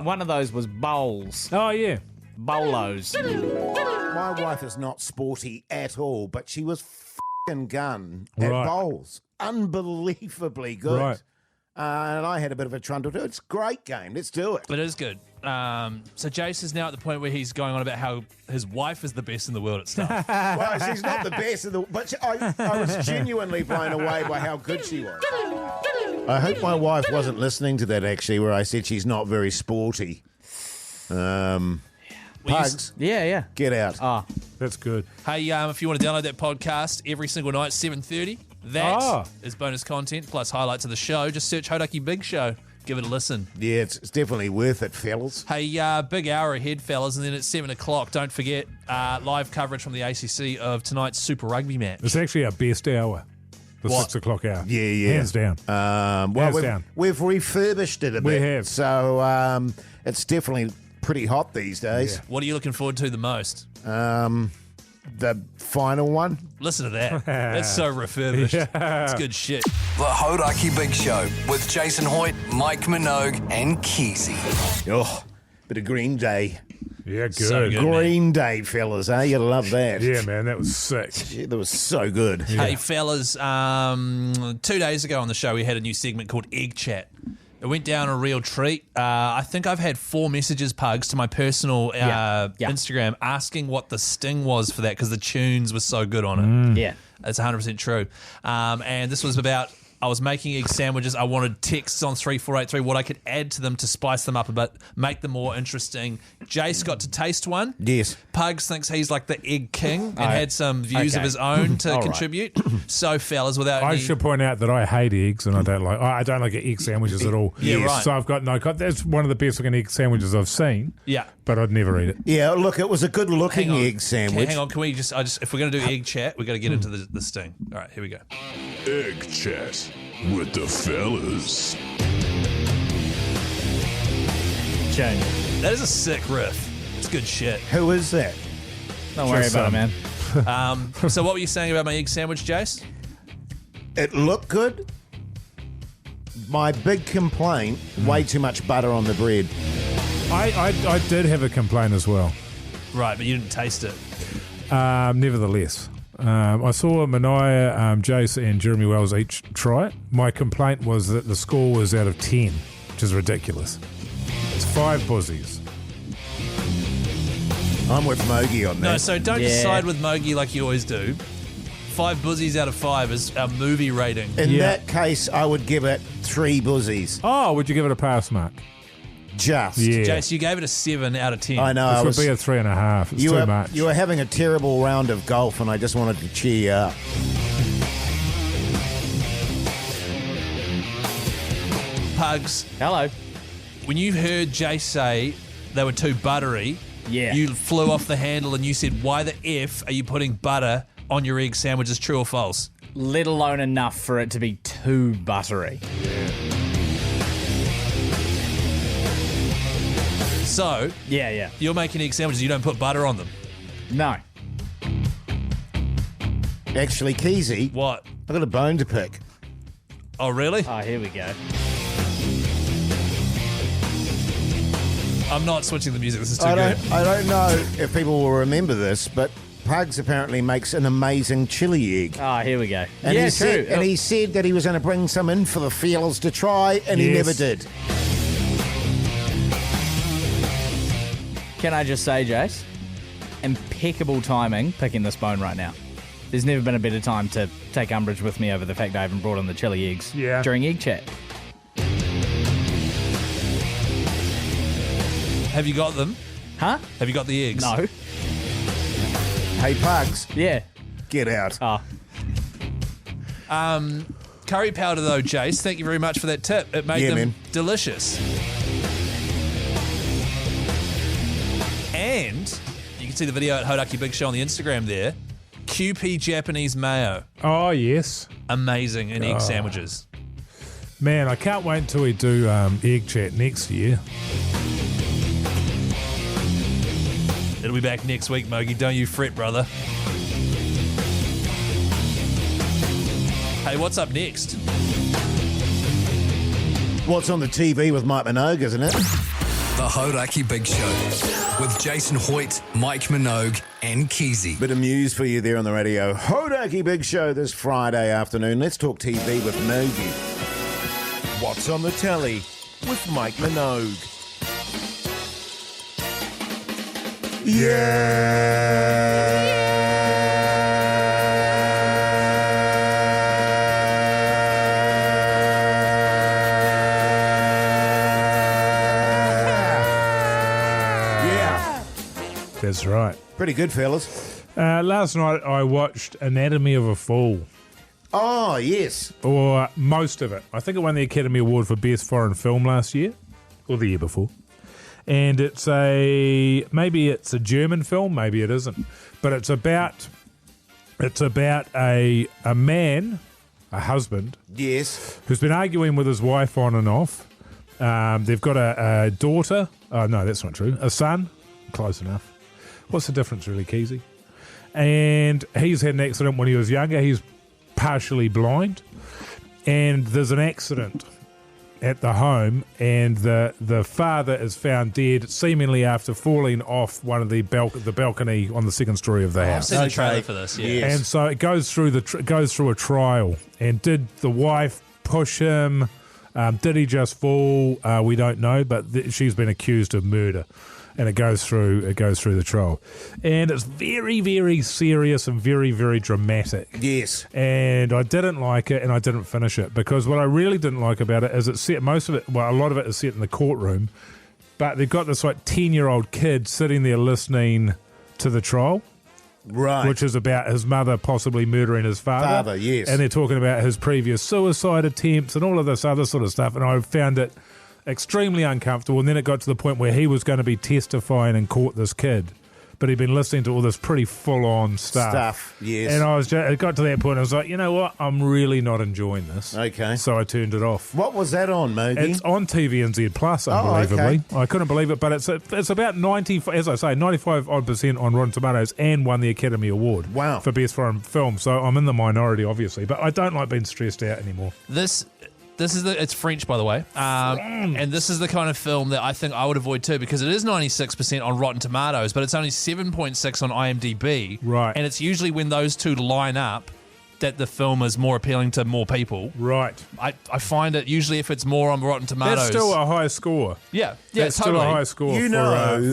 One of those was bowls. Oh, yeah. Bolos. My wife is not sporty at all, but she was f***ing gun at Right. bowls. Unbelievably good. Right. And I had a bit of a trundle too. It's a great game. Let's do it. It is good. So Jase is now at the point where he's going on about how his wife is the best in the world at stuff. Well, she's not the best in the... But I was genuinely blown away by how good she was. I hope my wife wasn't listening to that, actually, where I said she's not very sporty. Pugs, Yeah. get out. That's good. Hey, if you want to download that podcast every single night, 7:30, that is bonus content plus highlights of the show. Just search Hauraki Big Show. Give it a listen. Yeah, it's definitely worth it, fellas. Hey, big hour ahead, fellas, and then at 7 o'clock, don't forget, live coverage from the ACC of tonight's Super Rugby match. It's actually our best hour. The What? 6 o'clock hour. Yeah. Hands down. We've refurbished it a bit. We have. So it's definitely pretty hot these days. Yeah. What are you looking forward to the most? The final one. Listen to that. That's so refurbished. It's good shit. The Hauraki Big Show with Jason Hoyte, Mike Minogue, and Keyzie. Oh, bit of Green Day. Yeah, good. So good. Green Day, fellas, eh? You love that. Yeah, man, that was sick. Yeah, that was so good. Hey, fellas, 2 days ago on the show, we had a new segment called Egg Chat. It went down a real treat. I think I've had 4 messages, Pugs, to my personal Instagram asking what the sting was for that because the tunes were so good on it. Yeah. That's 100% true. And this was about, I was making egg sandwiches. I wanted texts on 34883, what I could add to them to spice them up a bit, make them more interesting. Jase got to taste one. Yes. Pugs thinks he's like the egg king and had some views of his own to contribute. So, fellas, without I any... should point out that I hate eggs and I don't like egg sandwiches at all. Yeah, right. So I've got that's one of the best looking egg sandwiches I've seen. Yeah. But I'd never eat it. Yeah, look, it was a good looking egg sandwich. Hang on, can we just, if we're going to do egg chat, we've got to get into the sting. All right, here we go. Egg chat with the fellas. Change. That is a sick riff. It's good shit. Who is that? Don't worry about it, man. So what were you saying about my egg sandwich, Jase? It looked good. My big complaint, way too much butter on the bread. I did have a complaint as well. Right, but you didn't taste it. Nevertheless, I saw Minogue, Jase and Jeremy Wells each try it. My complaint was that the score was out of 10, which is ridiculous. It's 5 buzzies. I'm with Mogey on that. No, so don't just side with Mogey like you always do. 5 buzzies out of 5 is our movie rating. In that case, I would give it 3 buzzies. Oh, would you give it a pass mark? Just. Yeah. Jase, you gave it a 7 out of 10. I know. This would be a 3.5. It's too much. You were having a terrible round of golf, and I just wanted to cheer you up. Pugs. Hello. When you heard Jase say they were too buttery, you flew off the handle and you said, why the F are you putting butter on your egg sandwiches, true or false? Let alone enough for it to be too buttery. So, yeah. You're making egg sandwiches, you don't put butter on them? No. Actually, Keyzie. What? I've got a bone to pick. Oh, really? Oh, here we go. I'm not switching the music. This is too good. I don't know if people will remember this, but Pugs apparently makes an amazing chili egg. Oh, here we go. And yeah, he true. Said, and he said that he was going to bring some in for the fellas to try, and he never did. Can I just say, Jase, impeccable timing picking this bone right now. There's never been a better time to take umbrage with me over the fact I haven't brought in the chili eggs during egg chat. Have you got them? Huh? Have you got the eggs? No. Hey, Pugs. Yeah. Get out. Oh. Curry powder, though, Jase, thank you very much for that tip. It made them delicious. And you can see the video at Hauraki Big Show on the Instagram there. QP Japanese mayo. Oh, yes. Amazing in egg sandwiches. Man, I can't wait until we do egg chat next year. It'll be back next week, Mogey. Don't you fret, brother. Hey, what's up next? What's on the TV with Mike Minogue, isn't it? The Hauraki Big Show with Jason Hoyte, Mike Minogue, and Keyzie. Bit of news for you there on the radio. Hauraki Big Show this Friday afternoon. Let's talk TV with Mogey. What's on the telly with Mike Minogue? That's right. Pretty good, fellas. Last night I watched Anatomy of a Fool. Oh, yes. Or most of it. I think it won the Academy Award for Best Foreign Film last year. Or the year before. And maybe it's a German film, maybe it isn't. But it's about a man, a husband. Yes. Who's been arguing with his wife on and off. They've got a daughter. Oh, no, that's not true. A son. Close enough. What's the difference, really, Keyzie? And he's had an accident when he was younger. He's partially blind. And there's an accident at the home, and the father is found dead, seemingly after falling off one of the balcony on the second story of the house. I've seen the trailer for this, yeah. And so it goes through a trial. And did the wife push him? Did he just fall? We don't know, but she's been accused of murder. And it goes through the trial, and it's very, very serious and very, very dramatic. Yes, and I didn't like it, and I didn't finish it because what I really didn't like about it is it's set. Most of it, well, a lot of it is set in the courtroom, but they've got this like 10-year-old kid sitting there listening to the trial, right? Which is about his mother possibly murdering his father. Yes, and they're talking about his previous suicide attempts and all of this other sort of stuff, and I found it extremely uncomfortable, and then it got to the point where he was going to be testifying in court, this kid, but he'd been listening to all this pretty full-on stuff. Yes. And it got to that point, I was like, you know what, I'm really not enjoying this. Okay. So I turned it off. What was that on, Mogey? It's on TVNZ Plus, unbelievably. I couldn't believe it, but it's about 95% on Rotten Tomatoes and won the Academy Award. Wow. For Best Foreign Film, so I'm in the minority, obviously, but I don't like being stressed out anymore. It's French, by the way, and this is the kind of film that I think I would avoid too, because it is 96% on Rotten Tomatoes, but it's only 7.6 on IMDb. Right. And it's usually when those two line up that the film is more appealing to more people. Right. I find it usually if it's more on Rotten Tomatoes. That's still a high score. Yeah, that's totally. Still a high score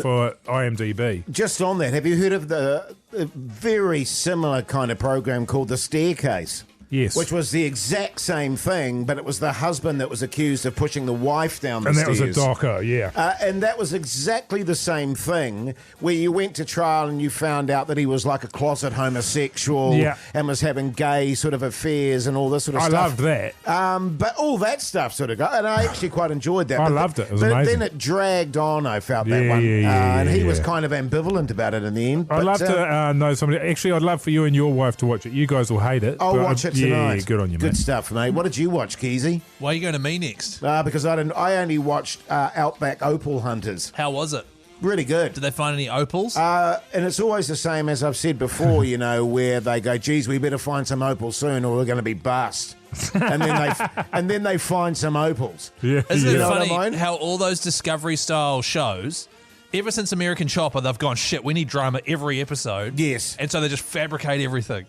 for IMDb. Just on that, have you heard of the very similar kind of program called The Staircase? Yes. Which was the exact same thing, but it was the husband that was accused of pushing the wife down the stairs. And that was a docker, yeah. And that was exactly the same thing, where you went to trial and you found out that he was like a closet homosexual and was having gay sort of affairs and all this sort of stuff. I loved that. But all that stuff sort of got, and I actually quite enjoyed that. I loved it. It was amazing. Then it dragged on, I felt that one. And he was kind of ambivalent about it in the end. I'd love to know somebody. Actually, I'd love for you and your wife to watch it. You guys will hate it. I'll watch it tonight. Yeah, good on you, mate. Good stuff, mate. What did you watch, Keyzie? Why are you going to me next? Because I only watched Outback Opal Hunters. How was it? Really good. Did they find any opals? And it's always the same as I've said before, you know, where they go, geez, we better find some opals soon or we're going to be bust. and then they find some opals. Yeah. Isn't it know funny what I mean? how all those Discovery-style shows, ever since American Chopper, they've gone, shit, we need drama every episode. Yes. And so they just fabricate everything.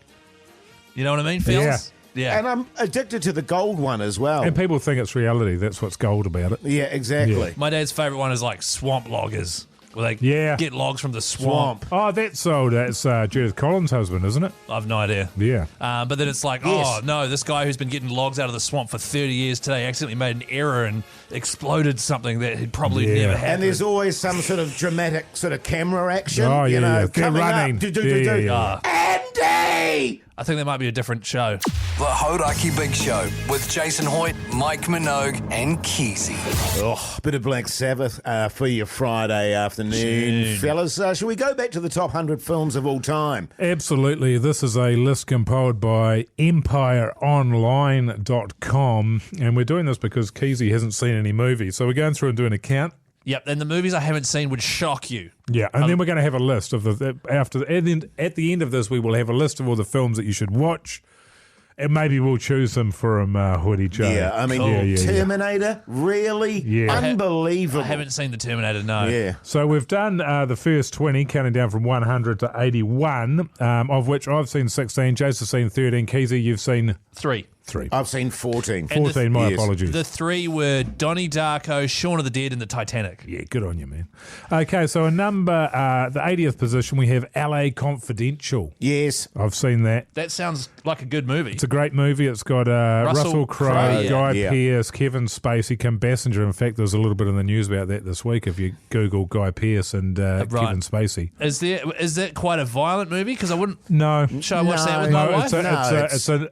You know what I mean, Phils? Yeah. And I'm addicted to the gold one as well. And people think it's reality. That's what's gold about it. Yeah, exactly. My dad's favourite one is like swamp loggers, where they get logs from the swamp. Oh, that's Judith Collins' husband, isn't it? I've no idea. Yeah. But then it's like, Yes. oh, no, this guy who's been getting logs out of the swamp for 30 years today accidentally made an error and exploded something that had probably never happened. And there's always some sort of dramatic sort of camera action. Oh, you yeah, know, yeah. They're coming running. up. Yeah. Andy! I think that might be a different show. The Hauraki Big Show with Jason Hoyte, Mike Minogue, and Keyzie. Oh, bit of Black Sabbath for your Friday afternoon, fellas. Shall we go back to the top 100 films of all time? Absolutely. This is a list compiled by EmpireOnline.com, and we're doing this because Keyzie hasn't seen any movies. So we're going through and doing a count. Yep, and the movies I haven't seen would shock you. Yeah, and then we're going to have a list of at the end of this, we will have a list of all the films that you should watch, and maybe we'll choose them from Hoytey Joe. Yeah, I mean, Terminator, really? Yeah. Unbelievable. I haven't seen the Terminator, no. Yeah. So we've done the first 20, counting down from 100 to 81, of which I've seen 16, Jase has seen 13, Keyzie, you've seen 3. I've seen 14. 14, my apologies. The 3 were Donnie Darko, Shaun of the Dead, and the Titanic. Yeah, good on you, man. Okay, so in the 80th position, we have LA Confidential. Yes. I've seen that. That sounds like a good movie. It's a great movie. It's got Russell Crowe, Guy Pearce, Kevin Spacey, Kim Basinger. In fact, there's a little bit in the news about that this week if you Google Guy Pearce and Kevin Spacey. Is that quite a violent movie? Because I wouldn't should I watch that with my wife?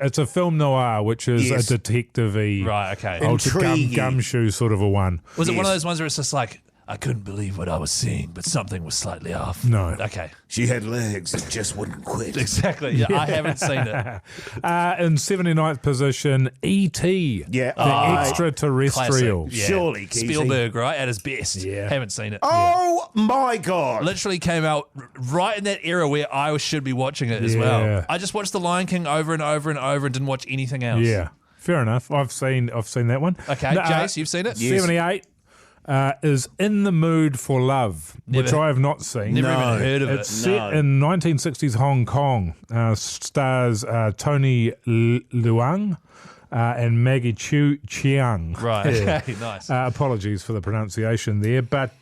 It's a film noir, which is a detective-y, right, okay. Gumshoe sort of a one. Was it one of those ones where it's just like, I couldn't believe what I was seeing, but something was slightly off? No. Okay. She had legs that just wouldn't quit. Exactly. Yeah, I haven't seen it. In 79th position, E.T. Yeah. The Extraterrestrial. Yeah. Surely, Keyzie. Spielberg, right? At his best. Yeah. Haven't seen it. Oh, my God. Literally came out right in that era where I should be watching it as well. I just watched The Lion King over and over and over and didn't watch anything else. Yeah. Fair enough. I've seen that one. Okay, Jase, you've seen it? Yes. 78 is In the Mood for Love, which I have not seen. Never even heard of It's it. set in 1960s Hong Kong. Stars Tony Leung and Maggie Chiang. Right, okay, nice. Apologies for the pronunciation there, but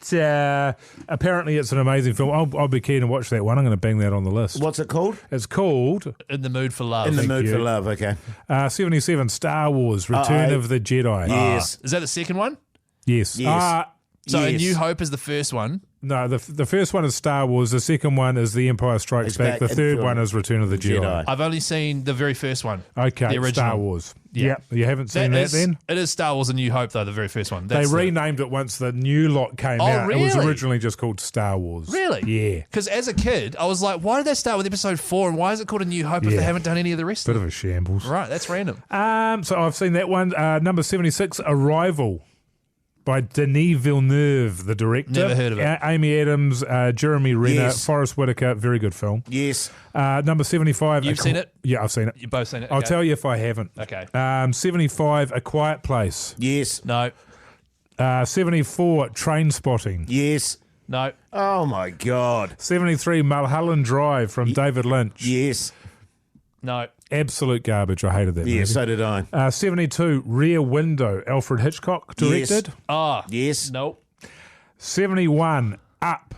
apparently it's an amazing film. I'll be keen to watch that one. I'm going to bang that on the list. What's it called? It's called In the Mood for Love. In the Mood you. for Love, okay. 77, Star Wars, Return of the Jedi. Yes. Is that the second one? Yes. Yes. So A Yes. New Hope is the first one. No, the first one is Star Wars. The second one is The Empire Strikes Back. The third one is Return of the Jedi. I've only seen the very first one. Okay, the original. Star Wars. Yeah. Yep, you haven't seen that then? It is Star Wars A New Hope, though, the very first one. They renamed it once the new lot came out. Really? It was originally just called Star Wars. Really? Yeah. Because as a kid, I was like, why did they start with episode 4 and why is it called A New Hope if they haven't done any of the rest Bit of of a shambles. Right, that's random. So I've seen that one. Number 76, Arrival. By Denis Villeneuve, the director. Never heard of it. Amy Adams, Jeremy Renner, Yes. Forrest Whitaker. Very good film. Yes. Number 75. You've seen it? Yeah, I've seen it. You've both seen it? I'll Okay. tell you if I haven't. Okay. 75, A Quiet Place. Yes. No. 74, Train Spotting. Yes. No. Oh, my God. 73, Mulholland Drive from David Lynch. Yes. No. Absolute garbage. I hated that movie. Yeah, so did I. 72, Rear Window, Alfred Hitchcock directed. Ah. Yes. Nope. 71, Up.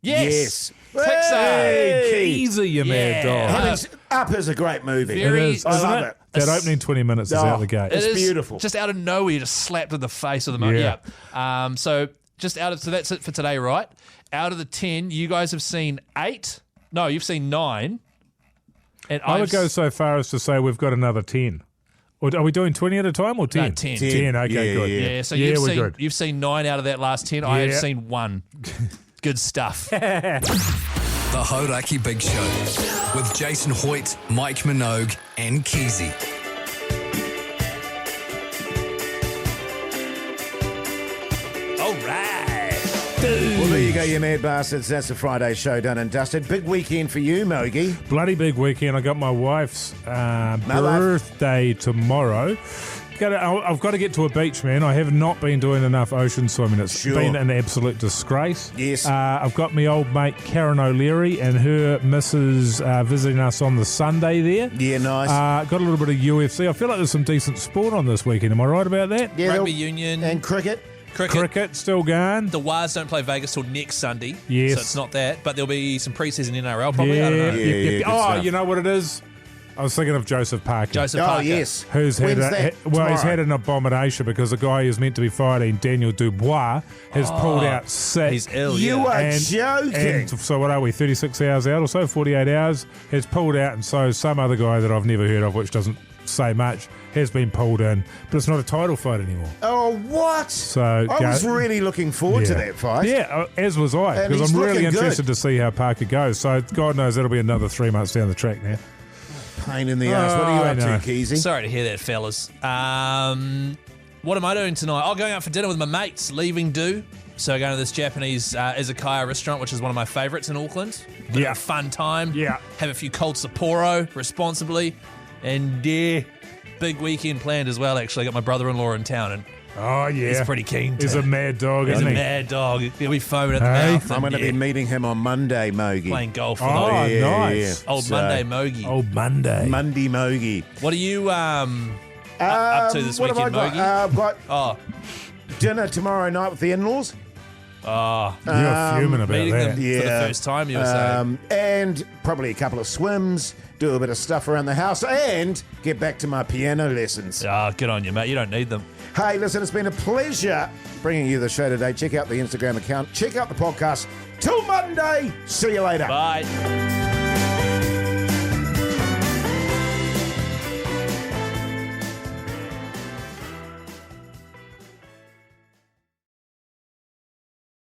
Yes. Pixar. Hey, Keyzie, you mad dog. Up is a great movie. It is, I isn't love it? it. That opening 20 minutes is out the gate. It is beautiful. Just out of nowhere, you just slapped in the face of the moment. Yeah. Yeah. So just so that's it for today, right? Out of the 10, you guys have seen 8. No, you've seen 9. And I would go so far as to say we've got another 10. Or are we doing 20 at a time or 10? No, 10. 10, okay, Yeah, good. Yeah, so we're good. you've seen 9 out of that last 10. I have Yeah. seen 1. Good stuff. The Hauraki Big Show with Jason Hoyte, Mike Minogue, and Keyzie. All right. Well, there you go, you mad bastards. That's the Friday show done and dusted. Big weekend for you, Mogey. Bloody big weekend. I got my wife's birthday tomorrow. I've got to get to a beach, man. I have not been doing enough ocean swimming. It's been an absolute disgrace. Yes. I've got my old mate Karen O'Leary and her missus visiting us on the Sunday there. Yeah, nice. Got a little bit of UFC. I feel like there's some decent sport on this weekend. Am I right about that? Yeah, Rugby union. And cricket. Cricket still going. The Wars don't play Vegas till next Sunday. Yes. So it's not that. But there'll be some preseason NRL probably. I don't know. Yeah, you know what it is? I was thinking of Joseph Parker. Parker. Yes. Who's had he's had an abomination because the guy who's meant to be fighting, Daniel Dubois, has pulled out sick. He's ill. You are joking. And so what are we, 36 hours out or so, 48 hours, has pulled out, and so some other guy that I've never heard of, which doesn't say much, has been pulled in, but it's not a title fight anymore. Oh, what? So I was really looking forward to that fight. Yeah, as was I, because I'm really interested to see how Parker goes. So God knows that'll be another 3 months down the track now. Pain in the ass. What are you up to, Keyzie? Sorry to hear that, fellas. What am I doing tonight? Oh, going out for dinner with my mates, leaving do. So going to this Japanese izakaya restaurant, which is one of my favourites in Auckland. Have a fun time. Yeah. Have a few cold Sapporo responsibly. And big weekend planned as well, actually. I got my brother-in-law in town, and he's pretty keen to. He's a mad dog, isn't he? He's a mad dog. He'll be foaming at the mouth. I'm going to be meeting him on Monday, Mogey. Playing golf with nice. Old Monday Mogey. Old Monday. Monday Mogey. What are you up to this weekend, Mogey? I've got dinner tomorrow night with the in-laws. Oh, you're fuming about meeting that. them for the first time, you were saying. And probably a couple of swims, do a bit of stuff around the house, and get back to my piano lessons. Good on you, mate. You don't need them. Hey, listen, it's been a pleasure bringing you the show today. Check out the Instagram account. Check out the podcast. Till Monday. See you later. Bye.